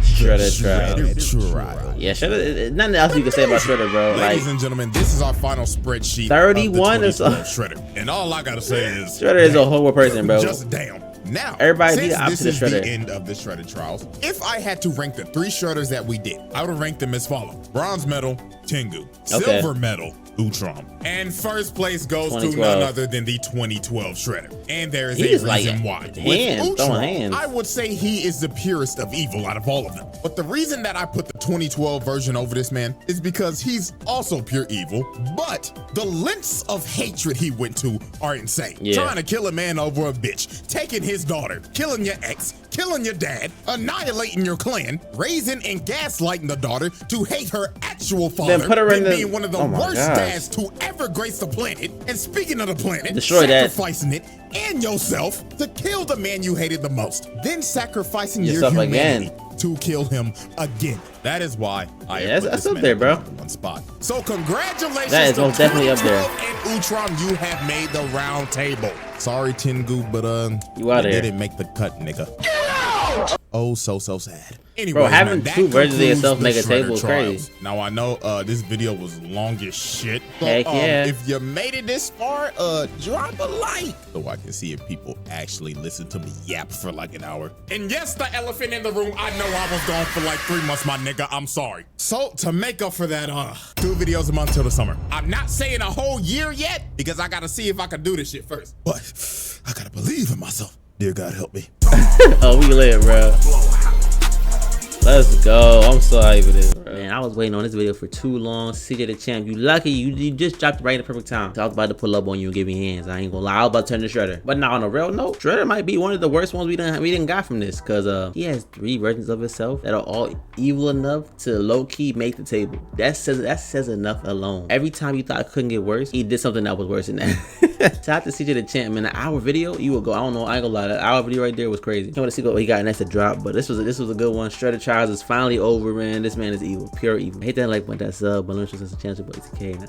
Shredder trial. Yeah, Shredder. Nothing else you can say about Shredder, bro. Ladies and gentlemen, this is our final spreadsheet. 31 or so. Shredder. And all I gotta say is Shredder is a horrible person, bro. Just damn. Now, everybody be since the opposite this of is Shredder. the end of the Shredder trials, if I had to rank the 3 Shredders that we did, I would rank them as follows: bronze medal, Tengu; silver medal, Dachamp; and first place goes to none other than the 2012 Shredder. And there is a reason why. With Dachamp, I would say he is the purest of evil out of all of them. But the reason that I put the 2012 version over this man is because he's also pure evil, but the lengths of hatred he went to are insane. Trying to kill a man over a bitch, taking his daughter, killing your ex, killing your dad, annihilating your clan, raising and gaslighting the daughter to hate her actual father, then being one of the worst dads to ever grace the planet, and speaking of the planet, sacrificing it and yourself to kill the man you hated the most, then sacrificing your humanity to kill him again. That is why I that's up there, bro. One spot. So congratulations. That is most definitely up there. And Utrom, you have made the round table. Sorry, Tengu, but you out here. Didn't make the cut, nigga. Oh, so sad. Anyway, bro, having 2 versions of yourself make a table is crazy. Now I know this video was long as shit. So, Heck yeah. If you made it this far, drop a like so I can see if people actually listen to me yap for like an hour. And yes, the elephant in the room, I know I was gone for like 3 months, my nigga. I'm sorry. So to make up for that, 2 videos a month till the summer. I'm not saying a whole year yet because I gotta see if I can do this shit first. But I gotta believe in myself. Dear God, help me. Oh, we lit, bro. Let's go. I'm so hyped for this, bro. Man, I was waiting on this video for too long. CJ the Champ, you lucky. You just dropped it right at the perfect time. So I was about to pull up on you and give me hands. I ain't gonna lie. I was about to turn to Shredder. But now on a real note, Shredder might be one of the worst ones we didn't got from this. Cause he has 3 versions of himself that are all evil enough to low-key make the table. That says enough alone. Every time you thought it couldn't get worse, he did something that was worse than that. Shout out to CJ the Champ, man. An hour video, you will go. I don't know. I ain't gonna lie. That hour video right there was crazy. Can't wait to see what he got next to drop. But this was a good one. Shredder Trials is finally over, man. This man is evil, pure evil. I hate that like button, that sub, but let me show us a chance to put it to K now.